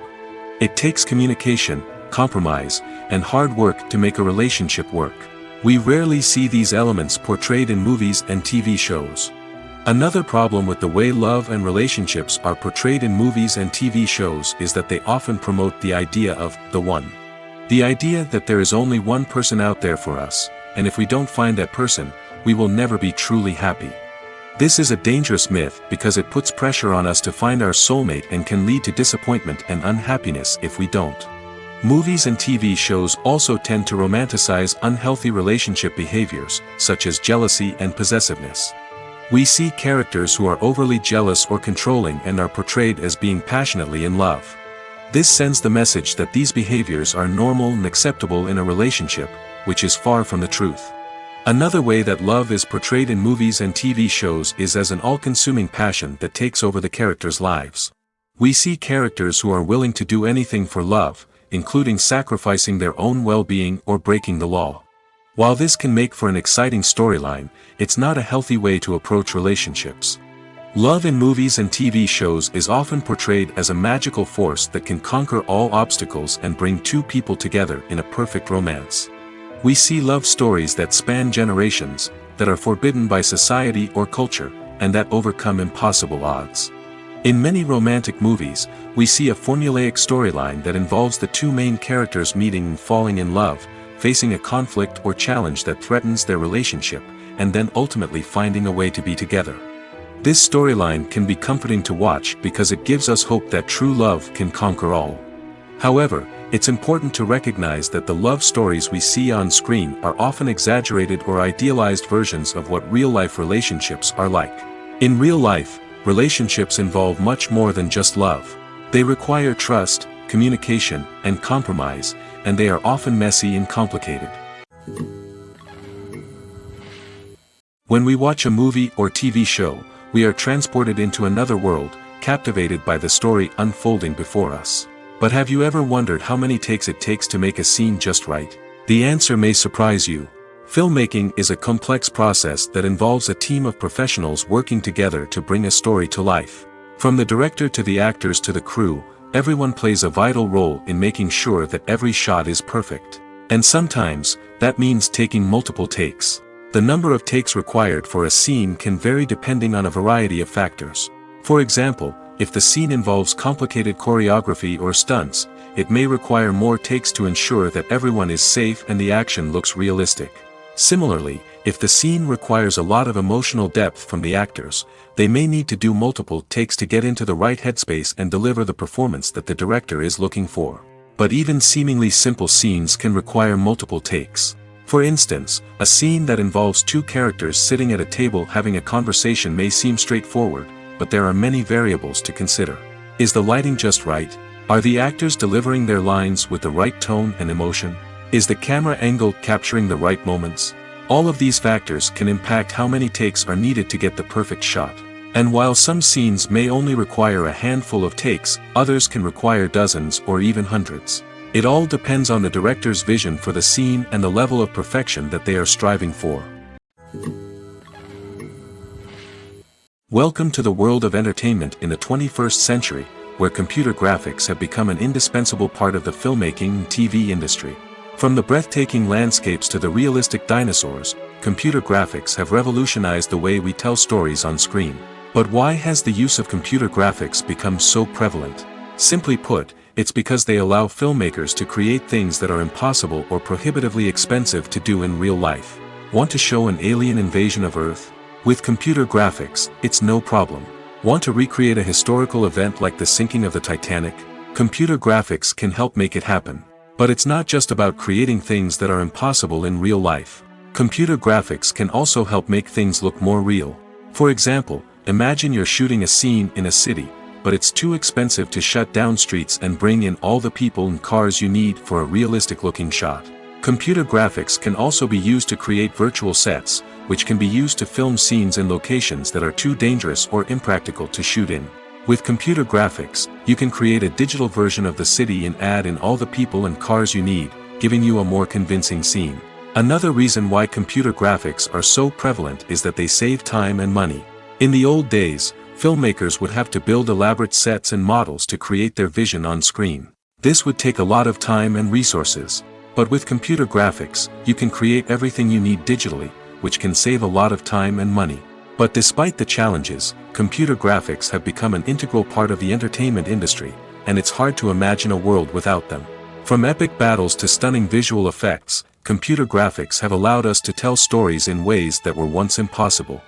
It takes communication, compromise, and hard work to make a relationship work. We rarely see these elements portrayed in movies and TV shows. Another problem with the way love and relationships are portrayed in movies and TV shows is that they often promote the idea of the one. The idea that there is only one person out there for us, and if we don't find that person, we will never be truly happy. This is a dangerous myth because it puts pressure on us to find our soulmate and can lead to disappointment and unhappiness if we don't. Movies and TV shows also tend to romanticize unhealthy relationship behaviors, such as jealousy and possessiveness. We see characters who are overly jealous or controlling and are portrayed as being passionately in love. This sends the message that these behaviors are normal and acceptable in a relationship, which is far from the truth. Another way that love is portrayed in movies and TV shows is as an all-consuming passion that takes over the characters' lives. We see characters who are willing to do anything for love, including sacrificing their own well-being or breaking the law. While this can make for an exciting storyline, it's not a healthy way to approach relationships. Love in movies and TV shows is often portrayed as a magical force that can conquer all obstacles and bring two people together in a perfect romance. We see love stories that span generations, that are forbidden by society or culture, and that overcome impossible odds. In many romantic movies, we see a formulaic storyline that involves the two main characters meeting and falling in love, facing a conflict or challenge that threatens their relationship, and then ultimately finding a way to be together. This storyline can be comforting to watch because it gives us hope that true love can conquer all. However, it's important to recognize that the love stories we see on screen are often exaggerated or idealized versions of what real-life relationships are like. In real life, relationships involve much more than just love. They require trust, communication, and compromise, and they are often messy and complicated. When we watch a movie or TV show, we are transported into another world, captivated by the story unfolding before us. But have you ever wondered how many takes it takes to make a scene just right? The answer may surprise you. Filmmaking is a complex process that involves a team of professionals working together to bring a story to life. From the director to the actors to the crew, everyone plays a vital role in making sure that every shot is perfect. And sometimes, that means taking multiple takes. The number of takes required for a scene can vary depending on a variety of factors. For example, if the scene involves complicated choreography or stunts, it may require more takes to ensure that everyone is safe and the action looks realistic. Similarly, if the scene requires a lot of emotional depth from the actors, they may need to do multiple takes to get into the right headspace and deliver the performance that the director is looking for. But even seemingly simple scenes can require multiple takes. For instance, a scene that involves two characters sitting at a table having a conversation may seem straightforward, but there are many variables to consider. Is the lighting just right? Are the actors delivering their lines with the right tone and emotion? Is the camera angle capturing the right moments? All of these factors can impact how many takes are needed to get the perfect shot. And while some scenes may only require a handful of takes, others can require dozens or even hundreds. It all depends on the director's vision for the scene and the level of perfection that they are striving for. Welcome to the world of entertainment in the 21st century, where computer graphics have become an indispensable part of the filmmaking and TV industry. From the breathtaking landscapes to the realistic dinosaurs, computer graphics have revolutionized the way we tell stories on screen. But why has the use of computer graphics become so prevalent? Simply put, it's because they allow filmmakers to create things that are impossible or prohibitively expensive to do in real life. Want to show an alien invasion of Earth? With computer graphics, it's no problem. Want to recreate a historical event like the sinking of the Titanic? Computer graphics can help make it happen. But it's not just about creating things that are impossible in real life. Computer graphics can also help make things look more real. For example, imagine you're shooting a scene in a city, but it's too expensive to shut down streets and bring in all the people and cars you need for a realistic-looking shot. Computer graphics can also be used to create virtual sets, which can be used to film scenes in locations that are too dangerous or impractical to shoot in. With computer graphics, you can create a digital version of the city and add in all the people and cars you need, giving you a more convincing scene. Another reason why computer graphics are so prevalent is that they save time and money. In the old days, filmmakers would have to build elaborate sets and models to create their vision on screen. This would take a lot of time and resources. But with computer graphics, you can create everything you need digitally, which can save a lot of time and money. But despite the challenges, computer graphics have become an integral part of the entertainment industry, and it's hard to imagine a world without them. From epic battles to stunning visual effects, computer graphics have allowed us to tell stories in ways that were once impossible.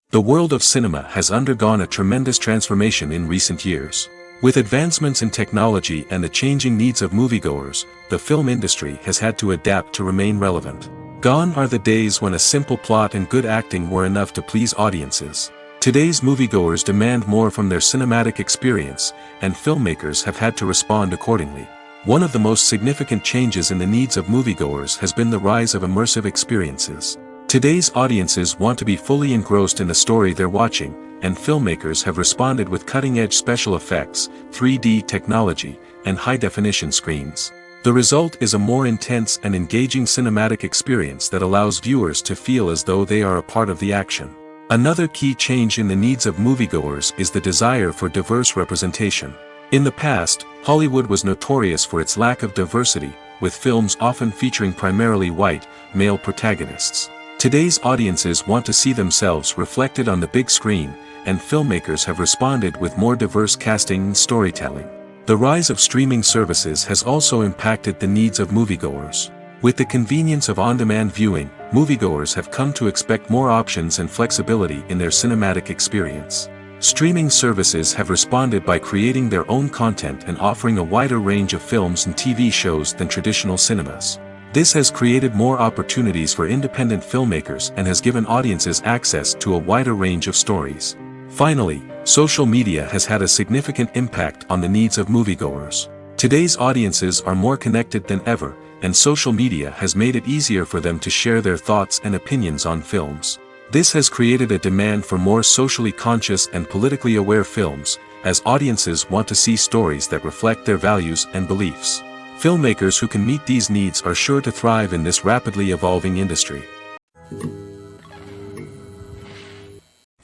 The world of cinema has undergone a tremendous transformation in recent years. With advancements in technology and the changing needs of moviegoers, the film industry has had to adapt to remain relevant. Gone are the days when a simple plot and good acting were enough to please audiences. Today's moviegoers demand more from their cinematic experience, and filmmakers have had to respond accordingly. One of the most significant changes in the needs of moviegoers has been the rise of immersive experiences. Today's audiences want to be fully engrossed in the story they're watching, and filmmakers have responded with cutting-edge special effects, 3D technology, and high-definition screens. The result is a more intense and engaging cinematic experience that allows viewers to feel as though they are a part of the action. Another key change in the needs of moviegoers is the desire for diverse representation. In the past, Hollywood was notorious for its lack of diversity, with films often featuring primarily white, male protagonists. Today's audiences want to see themselves reflected on the big screen, and filmmakers have responded with more diverse casting and storytelling. The rise of streaming services has also impacted the needs of moviegoers. With the convenience of on-demand viewing, moviegoers have come to expect more options and flexibility in their cinematic experience. Streaming services have responded by creating their own content and offering a wider range of films and TV shows than traditional cinemas. This has created more opportunities for independent filmmakers and has given audiences access to a wider range of stories. Finally, social media has had a significant impact on the needs of moviegoers. Today's audiences are more connected than ever, and social media has made it easier for them to share their thoughts and opinions on films. This has created a demand for more socially conscious and politically aware films, as audiences want to see stories that reflect their values and beliefs. Filmmakers who can meet these needs are sure to thrive in this rapidly evolving industry.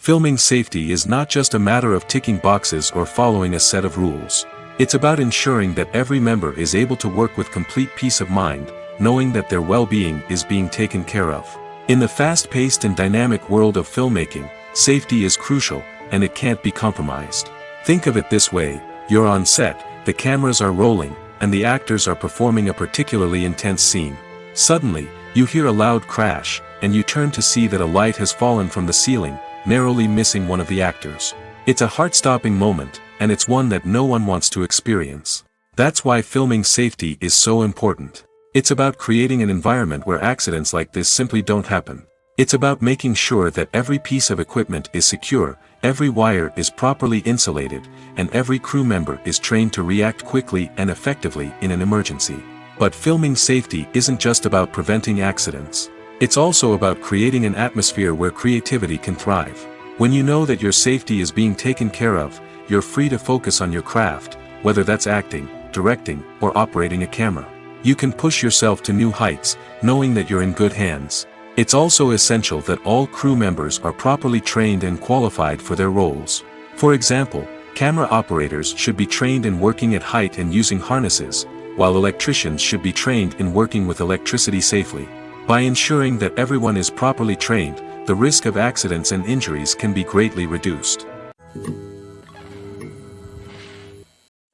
Filming safety is not just a matter of ticking boxes or following a set of rules. It's about ensuring that every member is able to work with complete peace of mind, knowing that their well-being is being taken care of. In the fast-paced and dynamic world of filmmaking, safety is crucial, and it can't be compromised. Think of it this way: you're on set, the cameras are rolling, and the actors are performing a particularly intense scene. Suddenly, you hear a loud crash, and you turn to see that a light has fallen from the ceiling, narrowly missing one of the actors. It's a heart-stopping moment, and it's one that no one wants to experience. That's why filming safety is so important. It's about creating an environment where accidents like this simply don't happen. It's about making sure that every piece of equipment is secure, every wire is properly insulated, and every crew member is trained to react quickly and effectively in an emergency. But filming safety isn't just about preventing accidents. It's also about creating an atmosphere where creativity can thrive. When you know that your safety is being taken care of, you're free to focus on your craft, whether that's acting, directing, or operating a camera. You can push yourself to new heights, knowing that you're in good hands. It's also essential that all crew members are properly trained and qualified for their roles. For example, camera operators should be trained in working at height and using harnesses, while electricians should be trained in working with electricity safely. By ensuring that everyone is properly trained, the risk of accidents and injuries can be greatly reduced.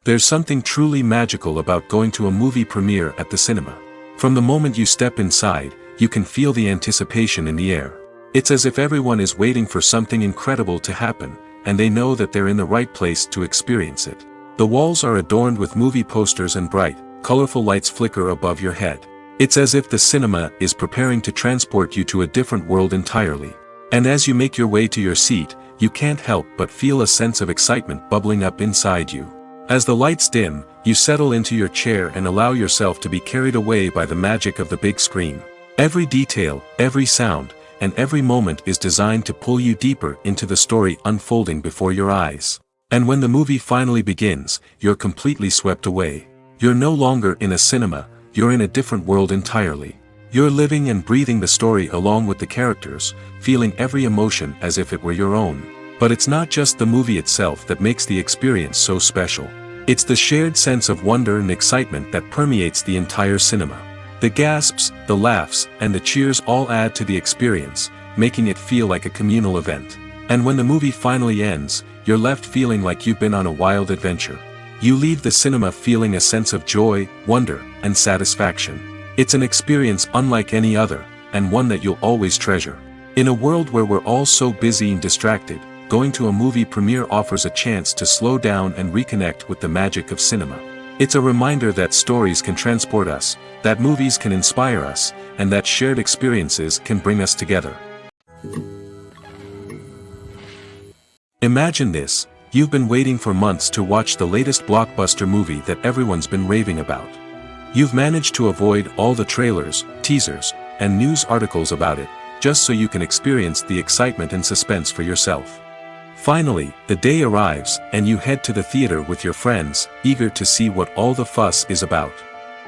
There's something truly magical about going to a movie premiere at the cinema. From the moment you step inside, you can feel the anticipation in the air. It's as if everyone is waiting for something incredible to happen, and they know that they're in the right place to experience it. The walls are adorned with movie posters and bright, colorful lights flicker above your head. It's as if the cinema is preparing to transport you to a different world entirely. And as you make your way to your seat, you can't help but feel a sense of excitement bubbling up inside you. As the lights dim, you settle into your chair and allow yourself to be carried away by the magic of the big screen. Every detail, every sound, and every moment is designed to pull you deeper into the story unfolding before your eyes. And when the movie finally begins, you're completely swept away. You're no longer in a cinema, you're in a different world entirely. You're living and breathing the story along with the characters, feeling every emotion as if it were your own. But it's not just the movie itself that makes the experience so special. It's the shared sense of wonder and excitement that permeates the entire cinema. The gasps, the laughs, and the cheers all add to the experience, making it feel like a communal event. And when the movie finally ends, you're left feeling like you've been on a wild adventure. You leave the cinema feeling a sense of joy, wonder, and satisfaction. It's an experience unlike any other, and one that you'll always treasure. In a world where we're all so busy and distracted, going to a movie premiere offers a chance to slow down and reconnect with the magic of cinema. It's a reminder that stories can transport us, that movies can inspire us, and that shared experiences can bring us together. Imagine this: you've been waiting for months to watch the latest blockbuster movie that everyone's been raving about. You've managed to avoid all the trailers, teasers, and news articles about it, just so you can experience the excitement and suspense for yourself. Finally, the day arrives, and you head to the theater with your friends, eager to see what all the fuss is about.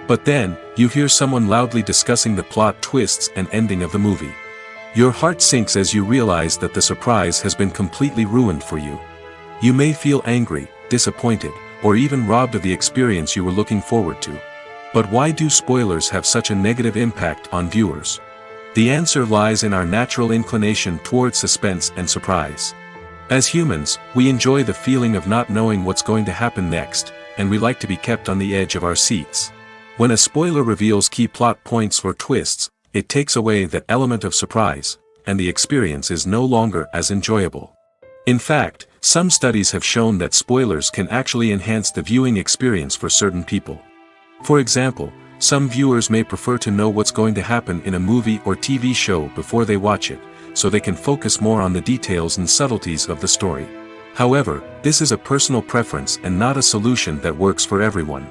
But then, you hear someone loudly discussing the plot twists and ending of the movie. Your heart sinks as you realize that the surprise has been completely ruined for you. You may feel angry, disappointed, or even robbed of the experience you were looking forward to. But why do spoilers have such a negative impact on viewers? The answer lies in our natural inclination toward suspense and surprise. As humans, we enjoy the feeling of not knowing what's going to happen next, and we like to be kept on the edge of our seats. When a spoiler reveals key plot points or twists, it takes away that element of surprise, and the experience is no longer as enjoyable. In fact, some studies have shown that spoilers can actually enhance the viewing experience for certain people. For example, some viewers may prefer to know what's going to happen in a movie or TV show before they watch it, so they can focus more on the details and subtleties of the story. However, this is a personal preference and not a solution that works for everyone.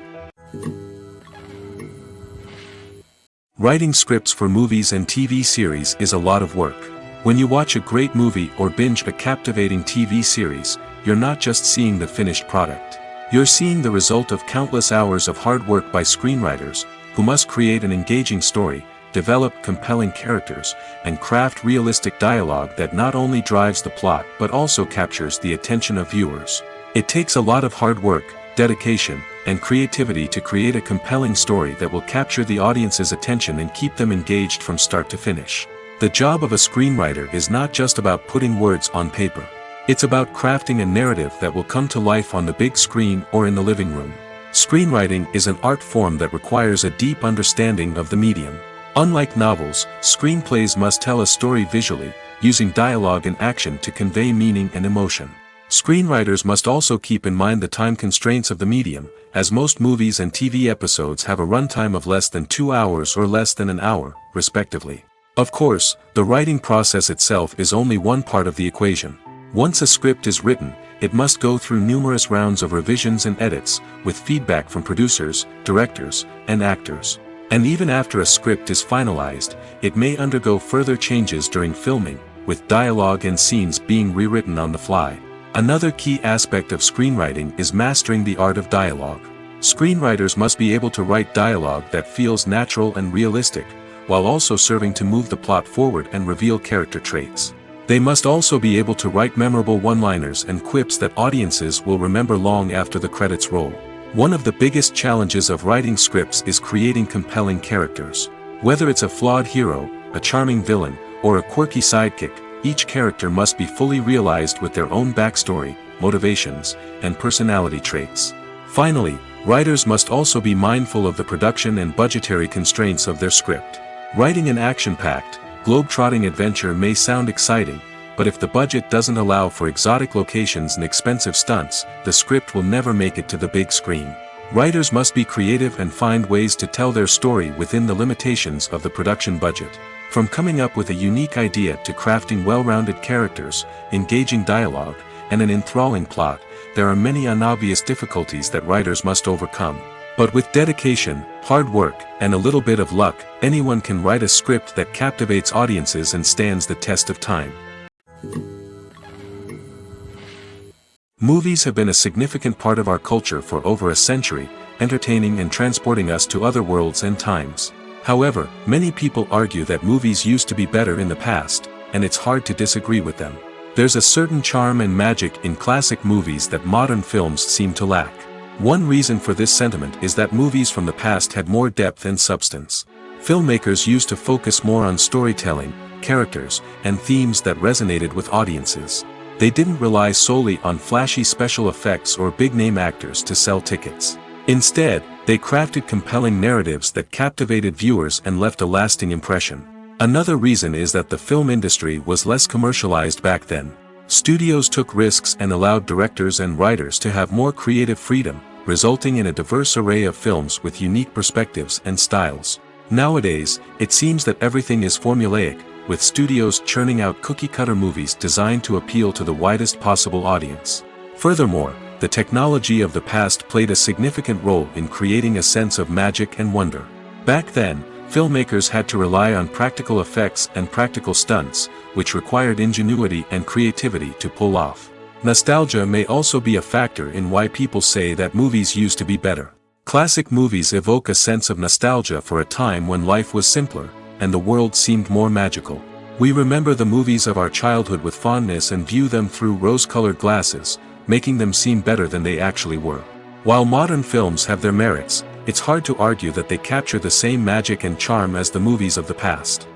Writing scripts for movies and TV series is a lot of work. When you watch a great movie or binge a captivating TV series, you're not just seeing the finished product. You're seeing the result of countless hours of hard work by screenwriters, who must create an engaging story, develop compelling characters, and craft realistic dialogue that not only drives the plot but also captures the attention of viewers. It takes a lot of hard work, dedication, and creativity to create a compelling story that will capture the audience's attention and keep them engaged from start to finish. The job of a screenwriter is not just about putting words on paper. It's about crafting a narrative that will come to life on the big screen or in the living room. Screenwriting is an art form that requires a deep understanding of the medium. Unlike novels, screenplays must tell a story visually, using dialogue and action to convey meaning and emotion. Screenwriters must also keep in mind the time constraints of the medium, as most movies and TV episodes have a runtime of less than 2 hours or less than an hour, respectively. Of course, the writing process itself is only one part of the equation. Once a script is written, it must go through numerous rounds of revisions and edits, with feedback from producers, directors, and actors. And even after a script is finalized, it may undergo further changes during filming, with dialogue and scenes being rewritten on the fly. Another key aspect of screenwriting is mastering the art of dialogue. Screenwriters must be able to write dialogue that feels natural and realistic, while also serving to move the plot forward and reveal character traits. They must also be able to write memorable one-liners and quips that audiences will remember long after the credits roll. One of the biggest challenges of writing scripts is creating compelling characters. Whether it's a flawed hero, a charming villain, or a quirky sidekick, each character must be fully realized with their own backstory, motivations, and personality traits. Finally, writers must also be mindful of the production and budgetary constraints of their script. Writing an action-packed, globe-trotting adventure may sound exciting, but if the budget doesn't allow for exotic locations and expensive stunts, the script will never make it to the big screen. Writers must be creative and find ways to tell their story within the limitations of the production budget. From coming up with a unique idea to crafting well-rounded characters, engaging dialogue, and an enthralling plot, there are many unobvious difficulties that writers must overcome. But with dedication, hard work, and a little bit of luck, anyone can write a script that captivates audiences and stands the test of time. Movies have been a significant part of our culture for over a century, entertaining and transporting us to other worlds and times. However, many people argue that movies used to be better in the past, and it's hard to disagree with them. There's a certain charm and magic in classic movies that modern films seem to lack. One reason for this sentiment is that movies from the past had more depth and substance. Filmmakers used to focus more on storytelling, characters, and themes that resonated with audiences. They didn't rely solely on flashy special effects or big-name actors to sell tickets. Instead, they crafted compelling narratives that captivated viewers and left a lasting impression. Another reason is that the film industry was less commercialized back then. Studios took risks and allowed directors and writers to have more creative freedom, resulting in a diverse array of films with unique perspectives and styles. Nowadays, it seems that everything is formulaic, with studios churning out cookie-cutter movies designed to appeal to the widest possible audience. Furthermore, the technology of the past played a significant role in creating a sense of magic and wonder. Back then, filmmakers had to rely on practical effects and practical stunts, which required ingenuity and creativity to pull off. Nostalgia may also be a factor in why people say that movies used to be better. Classic movies evoke a sense of nostalgia for a time when life was simpler, and the world seemed more magical. We remember the movies of our childhood with fondness and view them through rose-colored glasses, making them seem better than they actually were. While modern films have their merits, it's hard to argue that they capture the same magic and charm as the movies of the past.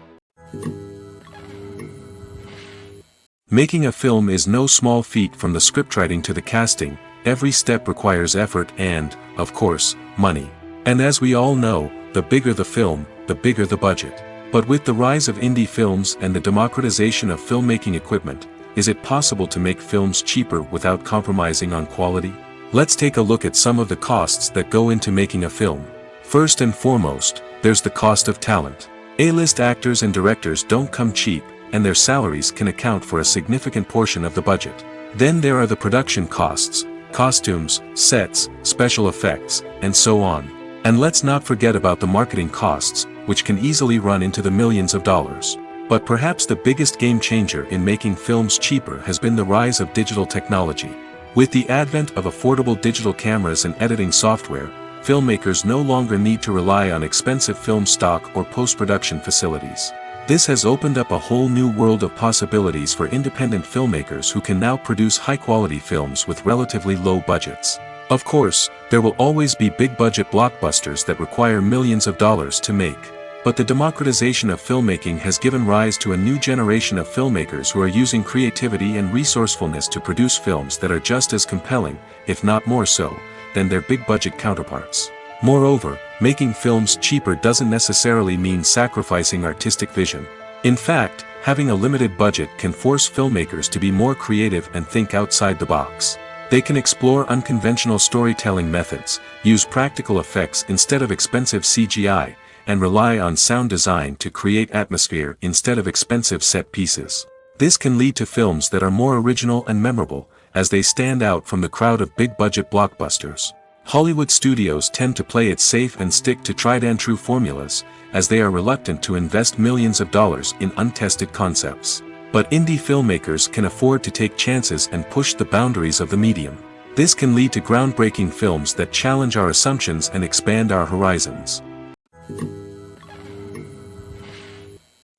Making a film is no small feat. From the scriptwriting to the casting, every step requires effort and, of course, money. And as we all know, the bigger the film, the bigger the budget. But with the rise of indie films and the democratization of filmmaking equipment, is it possible to make films cheaper without compromising on quality? Let's take a look at some of the costs that go into making a film. First and foremost, there's the cost of talent. A-list actors and directors don't come cheap, and their salaries can account for a significant portion of the budget. Then there are the production costs, costumes, sets, special effects, and so on. And let's not forget about the marketing costs, which can easily run into the millions of dollars. But perhaps the biggest game changer in making films cheaper has been the rise of digital technology. With the advent of affordable digital cameras and editing software, filmmakers no longer need to rely on expensive film stock or post-production facilities. This has opened up a whole new world of possibilities for independent filmmakers who can now produce high-quality films with relatively low budgets. Of course, there will always be big-budget blockbusters that require millions of dollars to make. But the democratization of filmmaking has given rise to a new generation of filmmakers who are using creativity and resourcefulness to produce films that are just as compelling, if not more so, than their big-budget counterparts. Moreover, making films cheaper doesn't necessarily mean sacrificing artistic vision. In fact, having a limited budget can force filmmakers to be more creative and think outside the box. They can explore unconventional storytelling methods, use practical effects instead of expensive CGI, and rely on sound design to create atmosphere instead of expensive set pieces. This can lead to films that are more original and memorable, as they stand out from the crowd of big-budget blockbusters. Hollywood studios tend to play it safe and stick to tried-and-true formulas, as they are reluctant to invest millions of dollars in untested concepts. But indie filmmakers can afford to take chances and push the boundaries of the medium. This can lead to groundbreaking films that challenge our assumptions and expand our horizons.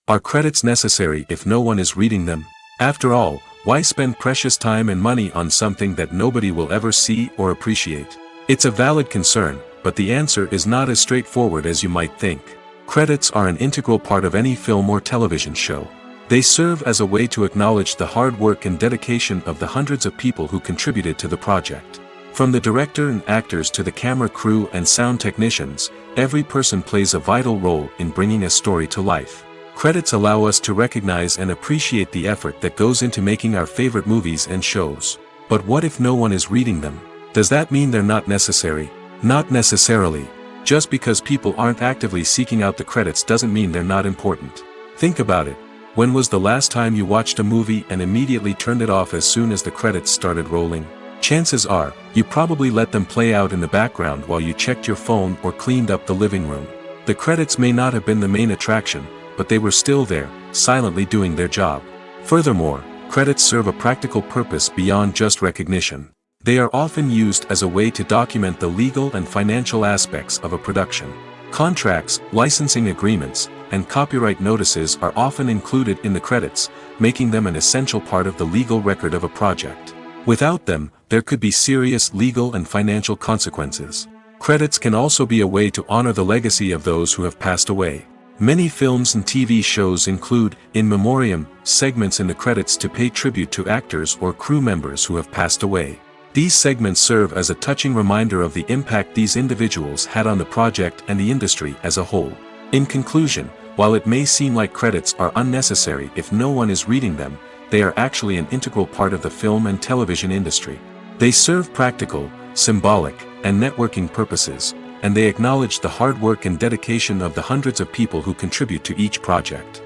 Are credits necessary if no one is reading them? After all, why spend precious time and money on something that nobody will ever see or appreciate? It's a valid concern, but the answer is not as straightforward as you might think. Credits are an integral part of any film or television show. They serve as a way to acknowledge the hard work and dedication of the hundreds of people who contributed to the project. From the director and actors to the camera crew and sound technicians, every person plays a vital role in bringing a story to life. Credits allow us to recognize and appreciate the effort that goes into making our favorite movies and shows. But what if no one is reading them? Does that mean they're not necessary? Not necessarily. Just because people aren't actively seeking out the credits doesn't mean they're not important. Think about it. When was the last time you watched a movie and immediately turned it off as soon as the credits started rolling? Chances are, you probably let them play out in the background while you checked your phone or cleaned up the living room. The credits may not have been the main attraction, but they were still there, silently doing their job. Furthermore, credits serve a practical purpose beyond just recognition. They are often used as a way to document the legal and financial aspects of a production. Contracts, licensing agreements, and copyright notices are often included in the credits, making them an essential part of the legal record of a project. Without them, there could be serious legal and financial consequences. Credits can also be a way to honor the legacy of those who have passed away. Many films and TV shows include, in memoriam, segments in the credits to pay tribute to actors or crew members who have passed away. These segments serve as a touching reminder of the impact these individuals had on the project and the industry as a whole. In conclusion, while it may seem like credits are unnecessary if no one is reading them, they are actually an integral part of the film and television industry. They serve practical, symbolic, and networking purposes, and they acknowledge the hard work and dedication of the hundreds of people who contribute to each project.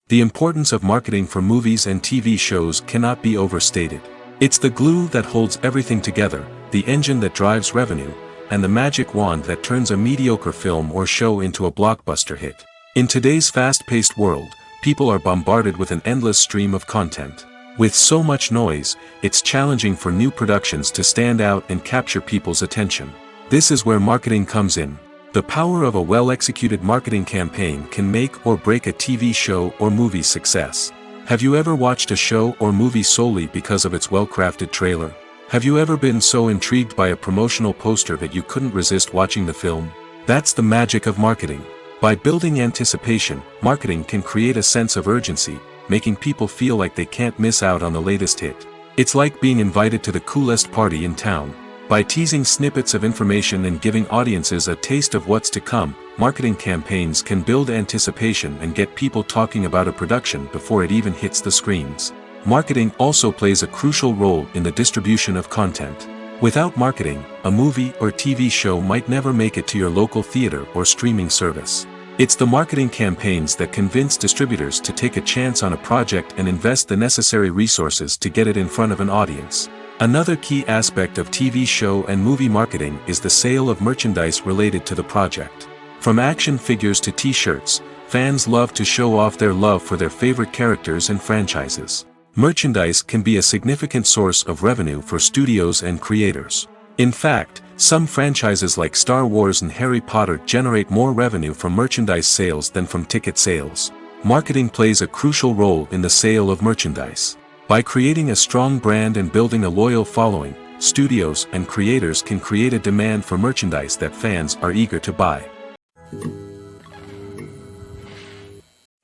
The importance of marketing for movies and TV shows cannot be overstated. It's the glue that holds everything together, the engine that drives revenue, and the magic wand that turns a mediocre film or show into a blockbuster hit. In today's fast-paced world, people are bombarded with an endless stream of content. With so much noise, it's challenging for new productions to stand out and capture people's attention. This is where marketing comes in. The power of a well-executed marketing campaign can make or break a TV show or movie's success. Have you ever watched a show or movie solely because of its well-crafted trailer? Have you ever been so intrigued by a promotional poster that you couldn't resist watching the film? That's the magic of marketing. By building anticipation, marketing can create a sense of urgency, making people feel like they can't miss out on the latest hit. It's like being invited to the coolest party in town. By teasing snippets of information and giving audiences a taste of what's to come, marketing campaigns can build anticipation and get people talking about a production before it even hits the screens. Marketing also plays a crucial role in the distribution of content. Without marketing, a movie or TV show might never make it to your local theater or streaming service. It's the marketing campaigns that convince distributors to take a chance on a project and invest the necessary resources to get it in front of an audience. Another key aspect of TV show and movie marketing is the sale of merchandise related to the project. From action figures to t-shirts, fans love to show off their love for their favorite characters and franchises. Merchandise can be a significant source of revenue for studios and creators. In fact, some franchises like Star Wars and Harry Potter generate more revenue from merchandise sales than from ticket sales. Marketing plays a crucial role in the sale of merchandise. By creating a strong brand and building a loyal following, studios and creators can create a demand for merchandise that fans are eager to buy.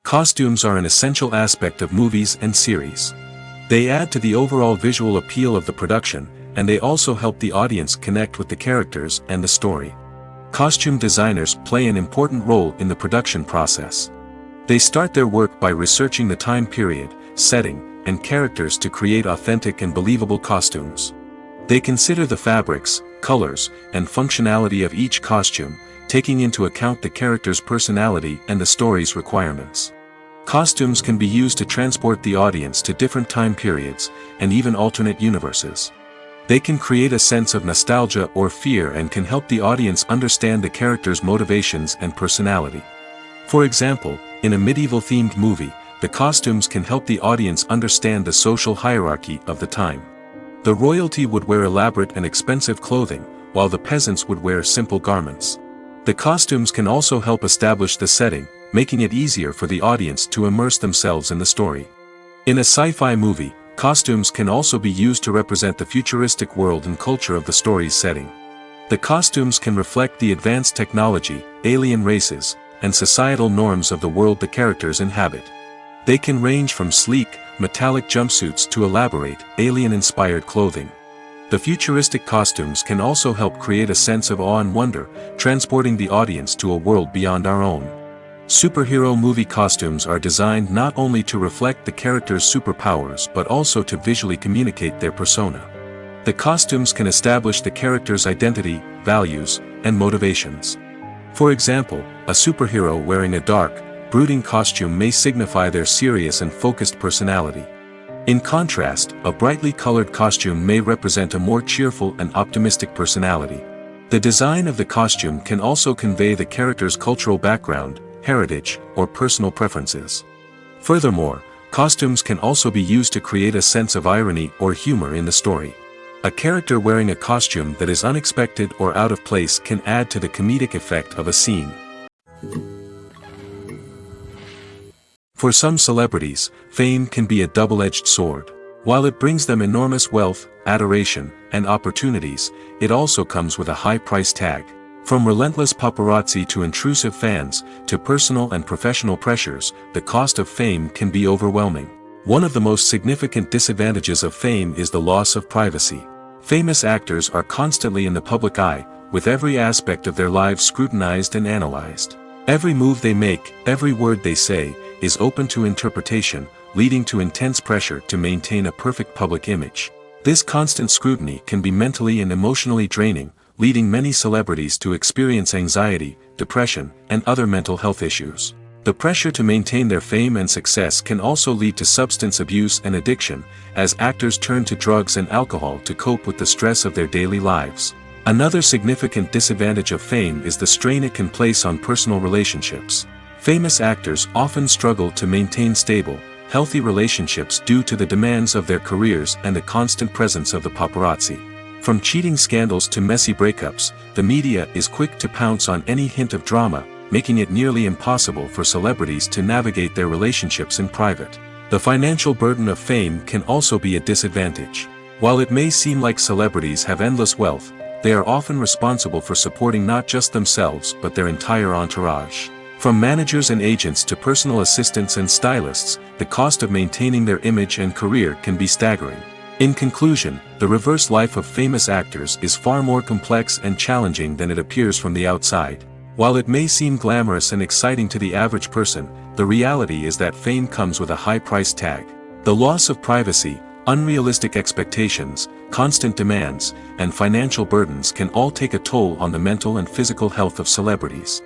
Costumes are an essential aspect of movies and series. They add to the overall visual appeal of the production, and they also help the audience connect with the characters and the story. Costume designers play an important role in the production process. They start their work by researching the time period, setting, and characters to create authentic and believable costumes. They consider the fabrics, colors, and functionality of each costume, taking into account the character's personality and the story's requirements. Costumes can be used to transport the audience to different time periods, and even alternate universes. They can create a sense of nostalgia or fear and can help the audience understand the character's motivations and personality. For example, in a medieval-themed movie, the costumes can help the audience understand the social hierarchy of the time. The royalty would wear elaborate and expensive clothing, while the peasants would wear simple garments. The costumes can also help establish the setting, making it easier for the audience to immerse themselves in the story. In a sci-fi movie, costumes can also be used to represent the futuristic world and culture of the story's setting. The costumes can reflect the advanced technology, alien races, and societal norms of the world the characters inhabit. They can range from sleek, metallic jumpsuits to elaborate, alien-inspired clothing. The futuristic costumes can also help create a sense of awe and wonder, transporting the audience to a world beyond our own. Superhero movie costumes are designed not only to reflect the character's superpowers but also to visually communicate their persona. The costumes can establish the character's identity, values, and motivations. For example, a superhero wearing a dark, brooding costume may signify their serious and focused personality. In contrast, a brightly colored costume may represent a more cheerful and optimistic personality. The design of the costume can also convey the character's cultural background, heritage, or personal preferences. Furthermore, costumes can also be used to create a sense of irony or humor in the story. A character wearing a costume that is unexpected or out of place can add to the comedic effect of a scene. For some celebrities, fame can be a double-edged sword. While it brings them enormous wealth, adoration, and opportunities, it also comes with a high price tag. From relentless paparazzi to intrusive fans, to personal and professional pressures, the cost of fame can be overwhelming. One of the most significant disadvantages of fame is the loss of privacy. Famous actors are constantly in the public eye, with every aspect of their lives scrutinized and analyzed. Every move they make, every word they say, is open to interpretation, leading to intense pressure to maintain a perfect public image. This constant scrutiny can be mentally and emotionally draining, leading many celebrities to experience anxiety, depression, and other mental health issues. The pressure to maintain their fame and success can also lead to substance abuse and addiction, as actors turn to drugs and alcohol to cope with the stress of their daily lives. Another significant disadvantage of fame is the strain it can place on personal relationships. Famous actors often struggle to maintain stable, healthy relationships due to the demands of their careers and the constant presence of the paparazzi. From cheating scandals to messy breakups, the media is quick to pounce on any hint of drama, making it nearly impossible for celebrities to navigate their relationships in private. The financial burden of fame can also be a disadvantage. While it may seem like celebrities have endless wealth, they are often responsible for supporting not just themselves but their entire entourage. From managers and agents to personal assistants and stylists, the cost of maintaining their image and career can be staggering. In conclusion, the reverse life of famous actors is far more complex and challenging than it appears from the outside. While it may seem glamorous and exciting to the average person, the reality is that fame comes with a high price tag. The loss of privacy, unrealistic expectations, constant demands, and financial burdens can all take a toll on the mental and physical health of celebrities.